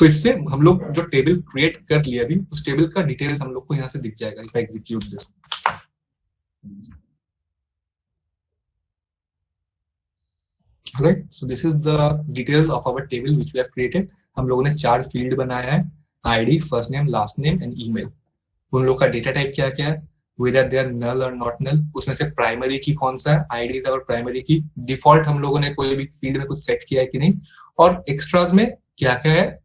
तो इससे हम लोग जो टेबल क्रिएट कर लिया अभी, उस टेबल का डिटेल्स हम लोग को यहाँ से दिख जाएगा if I execute this. Alright, so this is the details of our table which we have created. हम लोगों ने 4 फील्ड बनाया है, ID, first name, last name and email. उन लोग का डेटा टाइप क्या क्या है, whether they are null or not null, उसमें से प्राइमरी की कौन सा है, ID इज आवर प्राइमरी की, डिफॉल्ट हम लोगों ने कोई भी फील्ड में कुछ सेट किया है कि नहीं, और एक्स्ट्राज में क्या क्या है,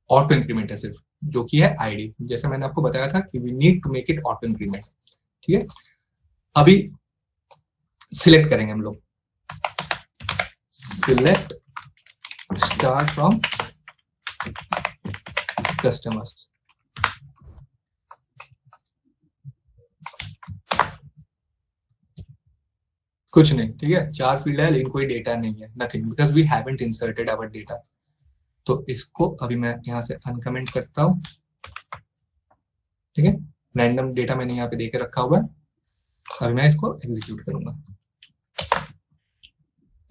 ऑटो इंक्रीमेंट है सिर्फ, जो कि है ID। जैसे मैंने आपको बताया था कि we need to make it auto increment, ठीक है। अभी सिलेक्ट करेंगे हम लोग, सिलेक्ट स्टार्ट फ्रॉम कस्टमर्स, कुछ नहीं, ठीक है, 4 फील्ड है लेकिन कोई डेटा नहीं है, nothing, because we haven't inserted our data. तो इसको अभी मैं यहाँ से अनकमेंट करता हूँ, ठीक है, रैंडम डेटा मैंने यहाँ पे देके रखा हुआ है। अभी मैं इसको एग्जीक्यूट करूंगा,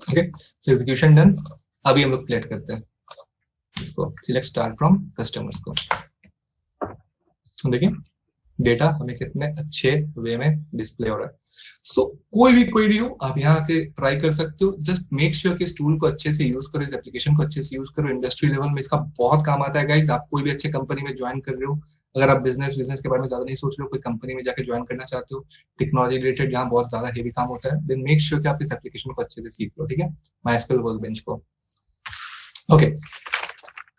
ओके, सो एग्जीक्यूशन डन। अभी हम लोग सिलेक्ट करते हैं इसको, सिलेक्ट स्टार्ट फ्रॉम कस्टमर्स को, देखिए डेटा हमें कितने अच्छे वे में डिस्प्ले हो रहा है। सो कोई भी क्वेरी हो आप यहाँ आके ट्राई कर सकते हो, जस्ट मेक श्योर कि इस टूल को अच्छे से यूज करो, इस एप्लीकेशन को अच्छे से यूज करो। इंडस्ट्री लेवल में इसका बहुत काम आता है गाइज। आप कोई भी अच्छे कंपनी में ज्वाइन कर रहे हो, अगर आप बिजनेस के बारे में ज्यादा नहीं सोच रहे हो, कोई कंपनी में जाकर ज्वाइन करना चाहते हो टेक्नोलॉजी रिलेटेड जहाँ बहुत ज्यादा हेवी काम होता है, देन मेक श्योर कि आप इस एप्लीकेशन को अच्छे से सीख लो, ठीक है, माइस्क्यूएल वर्कबेंच को। ओके,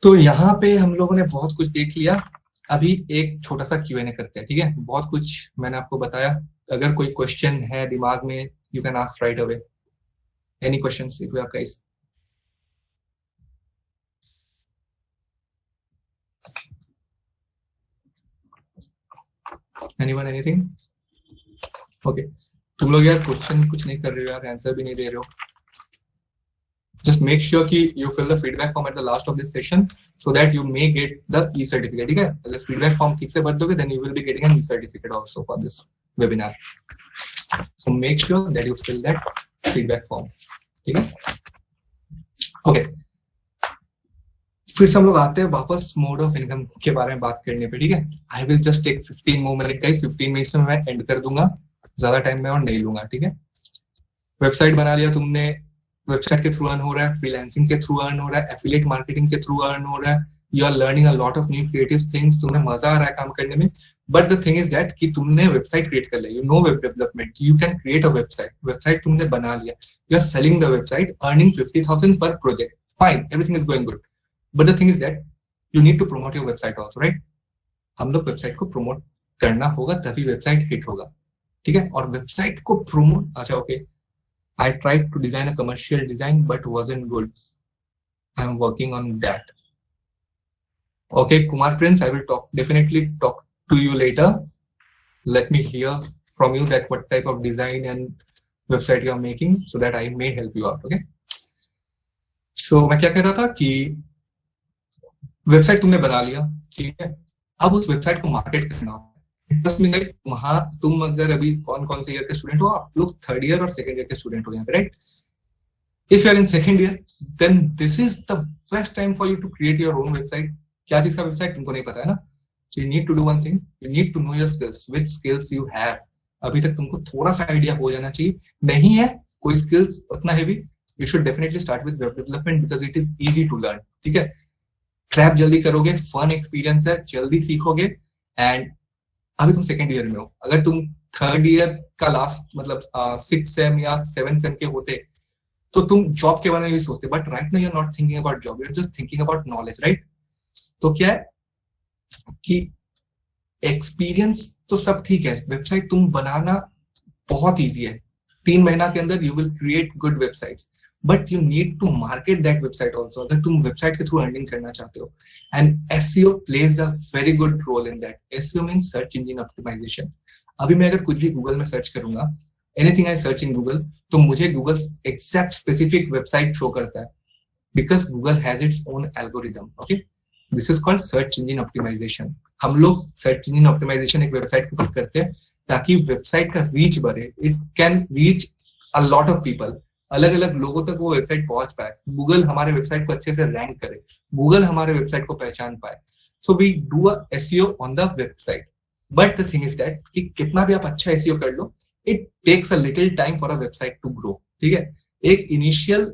तो यहाँ पे हम लोगों ने बहुत कुछ देख लिया। अभी एक छोटा सा Q&A करते हैं, ठीक है। बहुत कुछ मैंने आपको बताया, अगर कोई क्वेश्चन है दिमाग में, you can ask right away, any questions if you have guys. Anyone, anything? Okay, तुम लोग यार क्वेश्चन कुछ नहीं कर रहे हो यार, आंसर भी नहीं दे रहे हो। Just make sure कि you fill the feedback form at the last of this session so that you may get the e-certificate, ठीक है। अगर feedback form ठीक से भर दोगे then you will be getting an e-certificate also for this webinar. So make sure that you fill that feedback form, ठीक है। Okay, फिर से हम लोग आते हैं वापस मोड ऑफ इनकम के बारे में बात करने पे, ठीक है। I will just take 15 more minutes guys, 15 minutes में मैं एंड कर दूंगा, ज्यादा टाइम मैं और नहीं लूंगा, ठीक है। वेबसाइट बना लिया तुमने, वेबसाइट के थ्रू अर्न हो रहा है, फ्रीलांसिंग के थ्रू अर्न हो रहा है, एफिलिएट मार्केटिंग के थ्रू अर्न हो रहा है, you are learning a lot of new creative things, तुम्हें मजा आ रहा है काम करने में। But the thing is that कि तुमने वेबसाइट क्रिएट कर लिया, you know web development, you can create a website तुमने बना लिया, you are selling the website, earning 50,000 per project, fine, everything is going good. But the thing is that you need to promote your website also, right. हम लोग website को promote करना होगा तभी website hit होगा, ठीक है। और वेबसाइट को प्रमोट, अच्छा okay, I tried to design a commercial design but wasn't good. I'm working on that. Okay, Kumar Prince, I will definitely talk to you later. Let me hear from you that what type of design and website you are making so that I may help you out. Okay. So मैं क्या कह रहा था कि website तुमने बना लिया, ठीक है। अब उस वेबसाइट को मार्केट करना है। वहां तुम अगर अभी कौन से ईयर के स्टूडेंट हो, आप लोग 3rd ईयर और 2nd ईयर के स्टूडेंट हो यहाँ पे, right. If you are in 2nd year then this is the best time for you to create your own website. क्या चीज का वेबसाइट तुमको नहीं पता है ना, so you need to do one thing, you need to know your skills, which skills you have. अभी तक तुमको थोड़ा सा आइडिया हो जाना चाहिए, नहीं है कोई स्किल्स उतना heavy, you should definitely start with web development because it is easy to learn. ठीक है, क्रैप जल्दी करोगे, फन एक्सपीरियंस है, जल्दी सीखोगे. एंड अभी तुम सेकंड ईयर में हो, अगर तुम थर्ड ईयर का लास्ट मतलब 6 सेम या 7 सेम के होते तो तुम जॉब के बारे में भी सोचते, but right now you are not thinking about job, you are just thinking about knowledge, right. तो क्या है कि एक्सपीरियंस तो सब ठीक है, वेबसाइट तुम बनाना बहुत ईजी है, 3 महीना के अंदर you will create good websites, but you need to market that website also, अगर तुम वेबसाइट के थ्रू अर्निंग करना चाहते हो. And SEO plays a very good role in that. SEO means search engine optimisation. अभी मैं अगर कुछ भी गूगल में सर्च करूंगा, anything I search in Google, तो मुझे Google exact specific website show करता है, because Google has its own algorithm. Okay, this is called search engine optimisation. हम लोग सर्च इंजन ऑप्टिमाइजेशन एक वेबसाइट के ऊपर करते हैं ताकि वेबसाइट का रीच बढ़े, it can reach a lot of people, अलग अलग लोगों तक वो वेबसाइट पहुंच पाए, गूगल हमारे वेबसाइट को अच्छे से रैंक करे, गूगल हमारे वेबसाइट को पहचान पाए. So we do a SEO on the website. But the thing is that कि कितना भी आप अच्छा एसईओ कर लो, it takes a little time for a website to grow. ठीक है, एक इनिशियल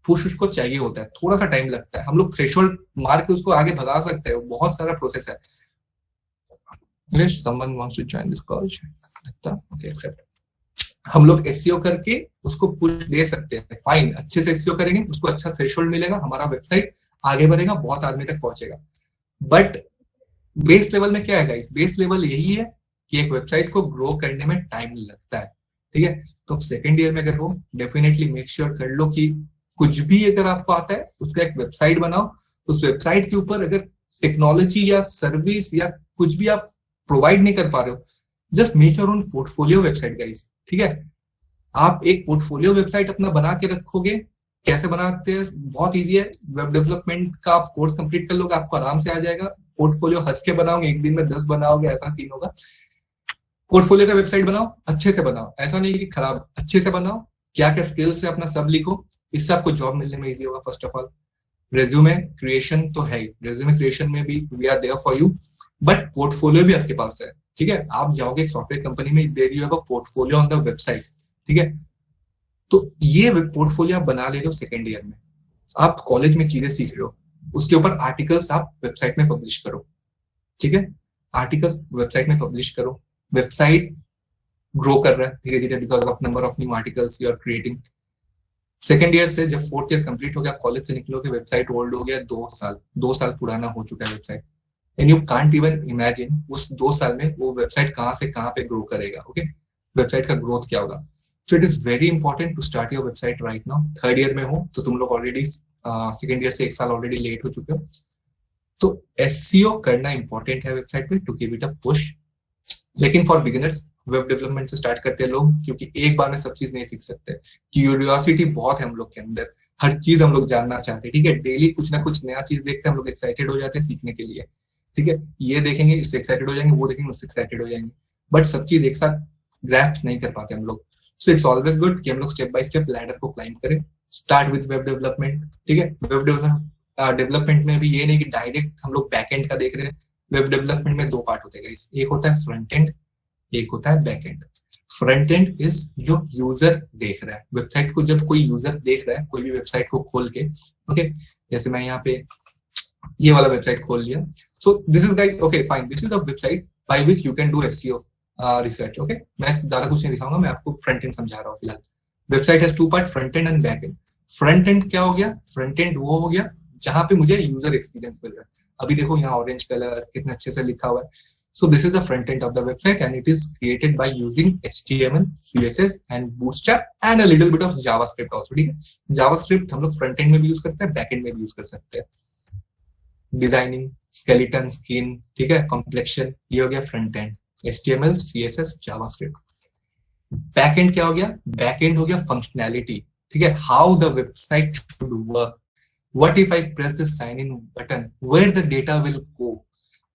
पुश उसको चाहिए होता है, थोड़ा सा टाइम लगता है, हम लोग थ्रेशोल्ड मार के उसको आगे भगा सकते हैं, बहुत सारा प्रोसेस है. Someone wants to join this call. Okay, accept. हम लोग एसईओ करके उसको पुश दे सकते हैं, फाइन, अच्छे से एसईओ करेंगे, उसको अच्छा थ्रेशोल्ड मिलेगा, हमारा वेबसाइट आगे बढ़ेगा, बहुत आदमी तक पहुंचेगा. बट बेस लेवल में क्या है गाइस, बेस लेवल यही है कि एक वेबसाइट को ग्रो करने में टाइम लगता है. ठीक है, तो सेकंड ईयर में अगर हो, डेफिनेटली मेक श्योर कर लो कि कुछ भी अगर आपको आता है उसका एक वेबसाइट बनाओ. उस वेबसाइट के ऊपर अगर टेक्नोलॉजी या सर्विस या कुछ भी आप प्रोवाइड नहीं कर पा रहे हो, just make your own portfolio website guys. ठीक है, आप एक पोर्टफोलियो वेबसाइट अपना बना के रखोगे. कैसे बनाते हैं, बहुत इजी है, वेब डेवलपमेंट का आप कोर्स कंप्लीट कर लोगे, आपको आराम से आ जाएगा. पोर्टफोलियो हंस के बनाओगे, एक दिन में 10 बनाओगे, ऐसा सीन होगा. पोर्टफोलियो का वेबसाइट बनाओ, अच्छे से बनाओ, ऐसा नहीं कि खराब, अच्छे से बनाओ. क्या क्या स्किल्स है अपना सब लिखो, इससे आपको जॉब मिलने में इजी होगा. First of all resume creation तो है ही, रेज्यूमे क्रिएशन में भी we are there for you, but portfolio भी आपके पास है. ठीक है, आप जाओगे सॉफ्टवेयर कंपनी में, there you have a portfolio on the website. ठीक है, तो ये पोर्टफोलियो आप बना ले लो सेकेंड ईयर में. आप कॉलेज में चीजें सीख रहे हो, उसके ऊपर आर्टिकल्स आप वेबसाइट में पब्लिश करो. ठीक है, आर्टिकल्स वेबसाइट में पब्लिश करो, वेबसाइट ग्रो कर रहा है धीरे धीरे because of number of new articles you are creating. Second year से जब फोर्थ ईयर कंप्लीट हो गया, कॉलेज से निकलोगे, वेबसाइट ओल्ड हो गया, 2 साल पुराना हो चुका है website, and you can't even imagine उस 2 साल में वो वेबसाइट कहाँ से कहाँ पे ग्रो करेगा. ओके, वेबसाइट का ग्रोथ क्या होगा. So it is very important to start your website right now. Third year में हो तो तुम लोग ऑलरेडी सेकेंड ईयर से 1 साल ऑलरेडी लेट हो चुके हो. तो एसईओ करना इंपॉर्टेंट है वेबसाइट में to give it a push. लेकिन फॉर बिगिनर्स वेब डेवलपमेंट से स्टार्ट करते हैं लोग, क्योंकि एक बार में सब चीज नहीं सीख सकते. क्यूरियोसिटी बहुत है हम लोग के अंदर, हर चीज हम लोग जानना चाहते हैं. ठीक है, डेली कुछ ना कुछ नया चीज देखते हैं, हम लोग एक्साइटेड हो जाते हैं सीखने के लिए. ठीक है, ये देखेंगे इससे एक्साइटेड हो जाएंगे, वो देखेंगे उससे एक्साइटेड हो जाएंगे, बट सब चीज एक साथ ग्रैस्प नहीं कर पाते हम लोग. सो इट्स ऑलवेज गुड कि हम लोग स्टेप बाय स्टेप लैडर को क्लाइंब करें. Start with web development. ठीक है, वेब डेवलपमेंट में भी ये नहीं कि डायरेक्ट हम लोग बैकएंड का देख रहे हैं. वेब डेवलपमेंट में 2 पार्ट होते हैं, एक होता है फ्रंट एंड, एक होता है back and. Front end is जो यूजर देख रहा है वेबसाइट को, जब कोई यूजर देख रहा है कोई भी वेबसाइट को खोल के. ओके, जैसे मैं यहाँ पे ये वाला वेबसाइट खोल लिया. सो this is guide, okay fine, this is a website by which you can do SEO research. Okay, मैं ज्यादा कुछ नहीं दिखाऊंगा, मैं आपको फ्रंट एंड समझा रहा हूँ फिलहाल. Website has 2 part, front end back and. Front end क्या हो गया, फ्रंट एंड वो हो गया जहां पे मुझे यूजर एक्सपीरियंस मिल रहा है. अभी देखो यहाँ ऑरेंज कलर कितने अच्छे से लिखा हुआ है. So this is the front end of the website and it is created by using HTML, CSS and Bootstrap and a little bit of JavaScript also. ठीक है, JavaScript हम लोग front end में भी यूज करते हैं, back end में भी यूज कर सकते हैं. डिजाइनिंग, skeleton, skin, ठीक है, complexion, ये हो गया front end, HTML, CSS, JavaScript. Back end क्या हो गया, back end हो गया functionality. ठीक है, how the website should work. What if I press this sign in button, where the data will go.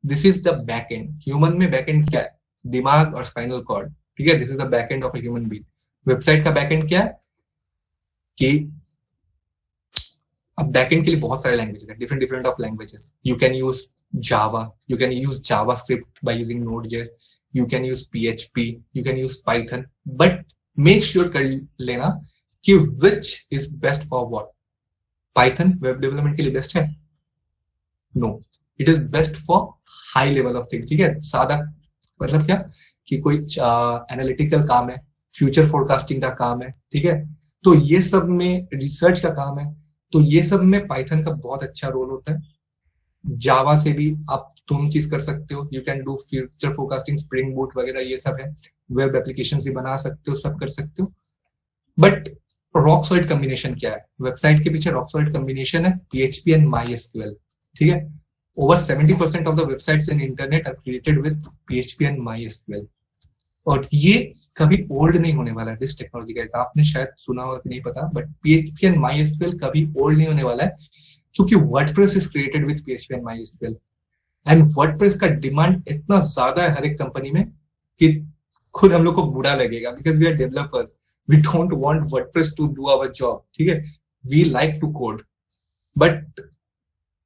This is the back and. Human में back and क्या है, दिमाग और स्पाइनल कॉर्ड. ठीक है, this is the back end of a human being. Website का back and क्या है कि अब बैकएंड के लिए बहुत सारे लैंग्वेजेस हैं, different different of languages. You can use Java, you can use JavaScript by using नोड.js, you can use PHP, you can use Python, but make sure कर लेना कि which is best for what. Python web development के लिए best है? No, it is best for high level of things. ठीक है, सादा मतलब क्या कि कोई एनालिटिकल काम है, फ्यूचर फोरकास्टिंग का काम है, ठीक है, तो ये सब में रिसर्च का काम है, तो ये सब में पाइथन का बहुत अच्छा रोल होता है. जावा से भी आप तुम चीज कर सकते हो, you can do future forecasting, spring boot वगैरह ये सब है. वेब एप्लीकेशन भी बना सकते हो, सब कर सकते हो. बट रॉक सॉलिड कॉम्बिनेशन क्या है? वेबसाइट के पीछे रॉक सॉलिड कॉम्बिनेशन है PHP एंड MySQL. ठीक है, over 70% of the websites in internet are created with PHP and MySQL. और ये कभी ओल्ड नहीं होने वाला है. दिस टेक्नोलॉजी का आपने शायद सुना होगा कि नहीं पता, बट PHP and MySQL कभी ओल्ड नहीं होने वाला है, क्योंकि WordPress is created with PHP and MySQL. And WordPress का डिमांड इतना ज्यादा है हर एक कंपनी में कि खुद हम लोग को बुरा लगेगा, because we are developers, we don't want WordPress to do our job. ठीक है, we like to code, but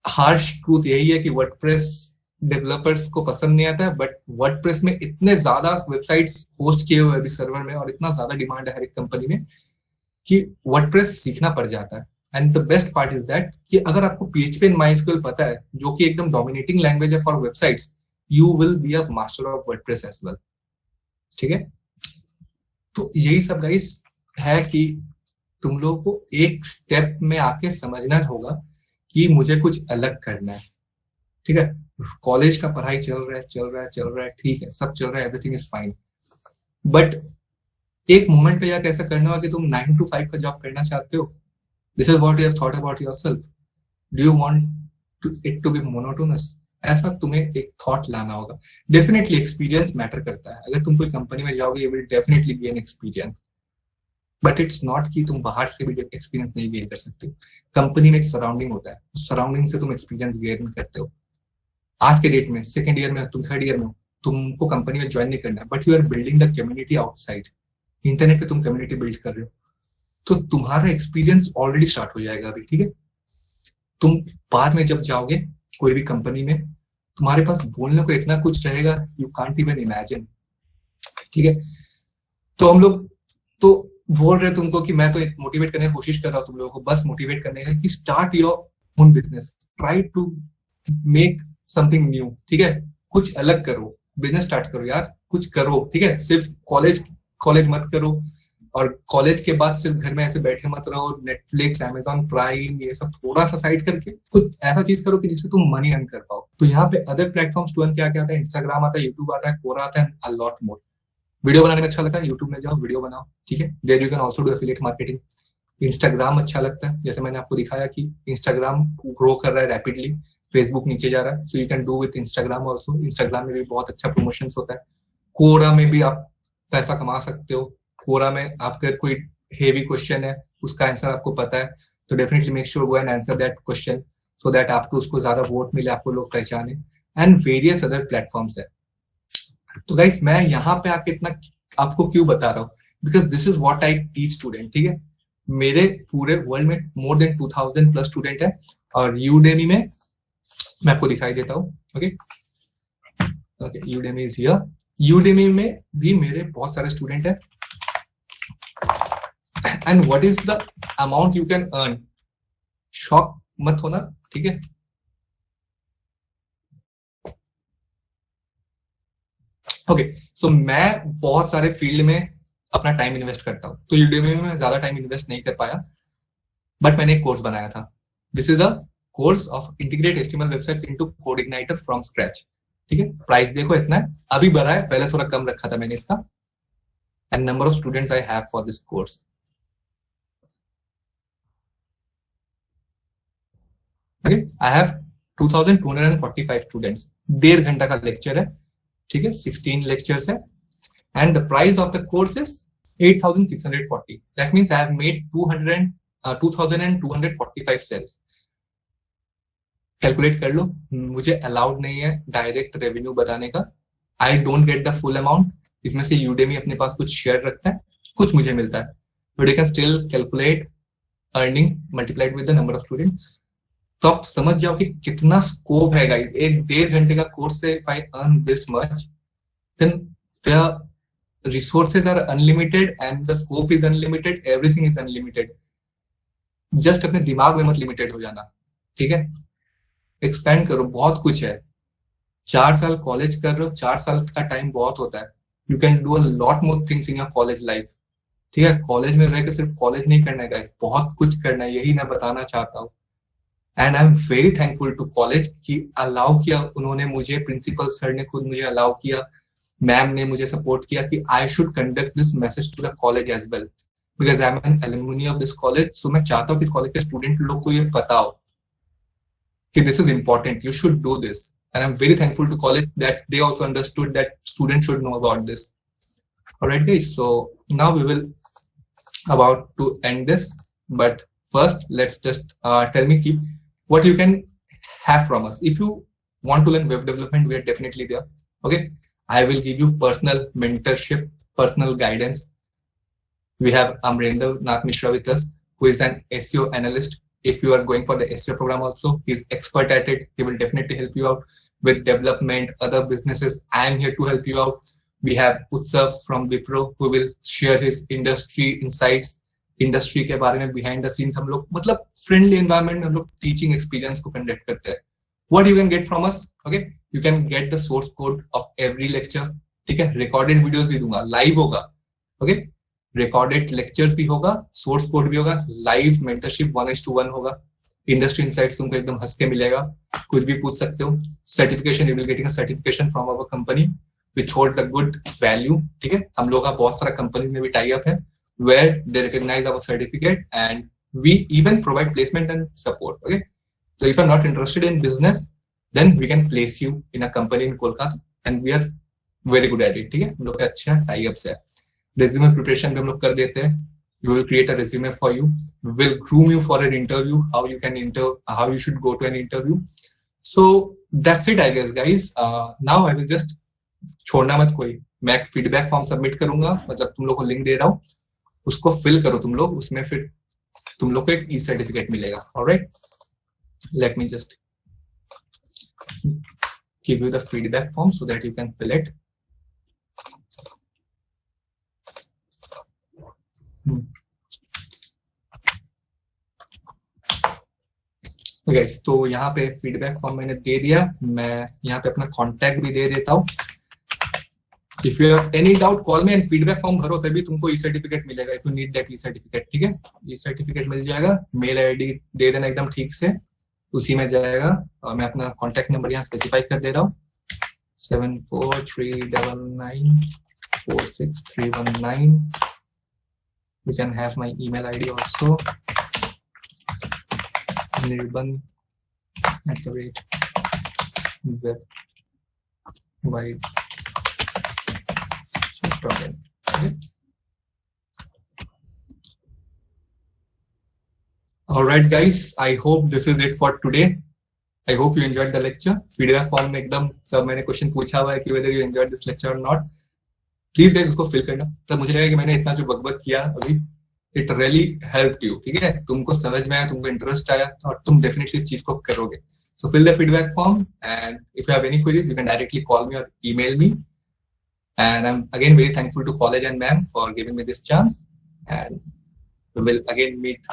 harsh truth यही है कि वर्डप्रेस डेवलपर्स को पसंद नहीं आता है. बट वर्डप्रेस में इतने ज्यादा वेबसाइट्स होस्ट किए हुए अभी सर्वर में, और इतना ज्यादा डिमांड है हर एक कंपनी में कि वर्डप्रेस सीखना पड़ जाता है. And the best part is that कि अगर आपको PHP एंड MySQL पता है, जो कि एकदम डोमिनेटिंग लैंग्वेज है for websites, you will be a master of WordPress as well. ठीक है, तो यही सब गाइस है कि तुम लोगों को एक स्टेप में आके समझना होगा कि मुझे कुछ अलग करना है. ठीक है, कॉलेज का पढ़ाई चल रहा है, ठीक है, सब चल रहा है, एवरीथिंग इज फाइन, बट एक मोमेंट पे जाकर ऐसा करना होगा कि तुम 9 to 5 का जॉब करना चाहते हो. This is what you have thought about yourself. Do you want it to be monotonous? ऐसा तुम्हें एक थॉट लाना होगा. डेफिनेटली एक्सपीरियंस मैटर करता है. अगर तुम कोई कंपनी में जाओगे, you will definitely gain experience, but it's not कि तुम बाहर से भी एक्सपीरियंस नहीं गेन कर सकते. कंपनी में एक सराउंडिंग होता है, सराउंडिंग से तुम एक्सपीरियंस गेन करते हो. आज के डेट में सेकंड ईयर में, तुम थर्ड ईयर में हो, तुमको कंपनी में ज्वाइन नहीं करना है, but you are building the community outside. Internet पे तुम कम्युनिटी बिल्ड कर रहे हो, तो तुम्हारा एक्सपीरियंस ऑलरेडी स्टार्ट हो जाएगा अभी. ठीक है, तुम बाद में जब जाओगे कोई भी कंपनी में, तुम्हारे पास बोलने को इतना कुछ रहेगा, यू कांट इवन इमेजिन. ठीक है, तो हम लोग तो बोल रहे तुमको कि मैं तो एक मोटिवेट करने की कोशिश कर रहा हूँ तुम लोगों को, बस मोटिवेट करने का कि start your own business, try to make something new. ठीक है, कुछ अलग करो, बिजनेस स्टार्ट करो यार, कुछ करो. ठीक है, सिर्फ कॉलेज मत करो, और कॉलेज के बाद सिर्फ घर में ऐसे बैठे मत रहो. नेटफ्लिक्स, अमेजॉन प्राइम, ये सब थोड़ा सा साइड करके कुछ ऐसा चीज करो कि जिससे तुम मनी अर्न कर पाओ. तो यहाँ पे अदर प्लेटफॉर्म्स टू अर्न क्या क्या आता है? इंस्टाग्राम आता है, यूट्यूब आता है, कोरा आता है, अ लॉट मोर. वीडियो बनाने में अच्छा लगता है, यूट्यूब में जाओ, वीडियो बनाओ. ठीक है, there you can also do affiliate marketing. Instagram अच्छा लगता है, जैसे मैंने आपको दिखाया कि इंस्टाग्राम ग्रो कर रहा है रैपिडली, फेसबुक नीचे जा रहा है, so you can do with Instagram also. Instagram में भी बहुत अच्छा प्रमोशन होता है. कोरा में भी आप पैसा कमा सकते हो. कोरा में आपका कोई हेवी क्वेश्चन है, उसका आंसर आपको पता है, तो definitely make sure go and answer that question, so that आपको उसको ज्यादा वोट मिले, आपको लोग पहचाने. एंड वेरियस अदर प्लेटफॉर्म्स है. तो गाइस मैं यहाँ पे आके इतना आपको क्यों बता रहा हूँ? Because this is what I teach student. ठीक है, मेरे पूरे वर्ल्ड में मोर देन 2000 प्लस स्टूडेंट है, और यूडेमी में मैं आपको दिखाई देता हूँ. Okay okay, Udemy is here. Udemy में भी मेरे बहुत सारे स्टूडेंट है. And what is the amount you can earn? Shock मत होना. ठीक है, ओके, सो मैं बहुत सारे फील्ड में अपना टाइम इन्वेस्ट करता हूँ, तो यूडेमी में मैं ज्यादा टाइम इन्वेस्ट नहीं कर पाया, बट मैंने एक कोर्स बनाया था. This is a course of integrate HTML websites into code igniter from scratch. ठीक है, प्राइस देखो इतना है, अभी बढ़ा है, पहले थोड़ा कम रखा था मैंने इसका. And number of students I have for this course. Okay, I have 2245 students. 1.5 घंटा का लेक्चर है. ठीक है, 16 लेक्चर्स है. And the price of the course is 8,640. That means I have made 2,245 sales. Calculate कर लो, मुझे अलाउड नहीं है डायरेक्ट रेवेन्यू बताने का. I don't get the full amount. इसमें से यूडेमी अपने पास कुछ शेयर रखता है, कुछ मुझे मिलता है, but you can still calculate earning multiplied with the number of student, तो आप समझ जाओ कि कितना स्कोप है गाइस। एक 1.5 घंटे का कोर्स से if I earn this much, then the resources are unlimited and the scope is unlimited, everything is unlimited. Just अपने दिमाग में मत लिमिटेड हो जाना, ठीक है? एक्सपेंड करो, बहुत कुछ है। 4 साल कॉलेज कर रहे हो, 4 साल का टाइम बहुत होता है। You can do a lot more things in your college life, ठीक है? कॉलेज में रह के सिर्फ कॉलेज नहीं करना है गाइस, बहुत कुछ करना है, यही मैं बताना चाहता हूँ। And I am very thankful to college कि अलाउ किया उन्होंने मुझे, प्रिंसिपल सर ने खुद मुझे अलाउ किया, मैम ने मुझे सपोर्ट किया कि I should conduct this message to the college as well, because I am an alumni of this college. So मैं चाहता हूँ कि इस कॉलेज के स्टूडेंट लोग को ये पता हो कि this is important, you should do this, and I'm very thankful to college that they also understood that students should know about this. All right guys, so now we will about to end this, but first let's just tell me what you can have from us. If you want to learn web development, we are definitely there. Okay, I will give you personal mentorship, personal guidance. We have Amrinder Nath Mishra with us, who is an SEO analyst. If you are going for the SEO program also, he's expert at it. He will definitely help you out with development, other businesses. I am here to help you out. We have Utsav from Wipro, who will share his industry insights, industry के बारे में behind the scenes। हम लोग मतलब friendly environment में हम लोग teaching experience को conduct करते हैं। What you can get from us? Okay, you can get the source code of every lecture, ठीक है? Recorded videos भी दूंगा, live होगा, okay? रिकॉर्डेड लेक्चर्स भी होगा, सोर्स कोड भी होगा, लाइव मेंटरशिप 1:1 होगा, इंडस्ट्री इनसाइट्स तुमको एकदम हंस के मिलेगा, कुछ भी पूछ सकते हो। Certification, you will getting a certification from our company which holds a good value, ठीक है? हम लोग का बहुत सारा कंपनी में भी टाई अप है where they recognise our certificate and we even provide placement and support. Okay, so if you are not interested in business, then we can place you in a company in Kolkata and we are very good at it, ठीक है? हम लोग का अच्छा tie ups है। Resume preparation भी हम लोग कर देते हैं। We will create a resume for you. We will groom you for an interview. How you should go to an interview. So that's it, I guess, guys. Now I will just छोड़ना मत कोई, मैं एक feedback form submit करूंगा, मतलब तुम लोग को लिंक दे रहा हूँ, उसको फिल करो तुम लोग, उसमें फिर तुम लोग को एक ई सर्टिफिकेट मिलेगा। Alright, let me just give you the feedback form so that you can fill it. Guys, तो यहाँ पे फीडबैक फॉर्म मैंने दे दिया, मैं यहाँ पे अपना कॉन्टैक्ट भी दे देता हूँ। If you have any doubt call me, and feedback form भरो तभी तुमको ई सर्टिफिकेट मिलेगा। If you need that E certificate, ठीक है? ई सर्टिफिकेट मिल जाएगा, मेल आईडी दे देना एकदम ठीक से, उसी में जाएगा। और मैं अपना कॉन्टैक्ट नंबर यहाँ स्पेसिफाई कर दे रहा हूँ, 7439946319। You can have my email ID also, nirban@webwide.in. Okay. All right, guys. I hope this is it for today. I hope you enjoyed the lecture. Feedback form में एकदम सब मैंने क्वेश्चन पूछा हुआ है कि whether you enjoyed this lecture or not. Please guys उसको fill करना। तब मुझे लगा कि मैंने इतना जो बकबक किया अभी, इट रियली हेल्प्ड यू, ठीक है? तुमको समझ में आया, तुमको इंटरेस्ट आया, और तुम डेफिनेटली इस चीज को करोगे। So fill the feedback form, and if you have any queries you can directly call me और email me. And I am again very thankful to college and ma'am for giving me this chance, and we will again meet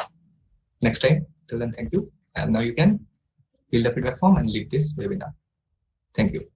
next time. Till then, thank you, and now you can fill the feedback form and leave this webinar. Thank you.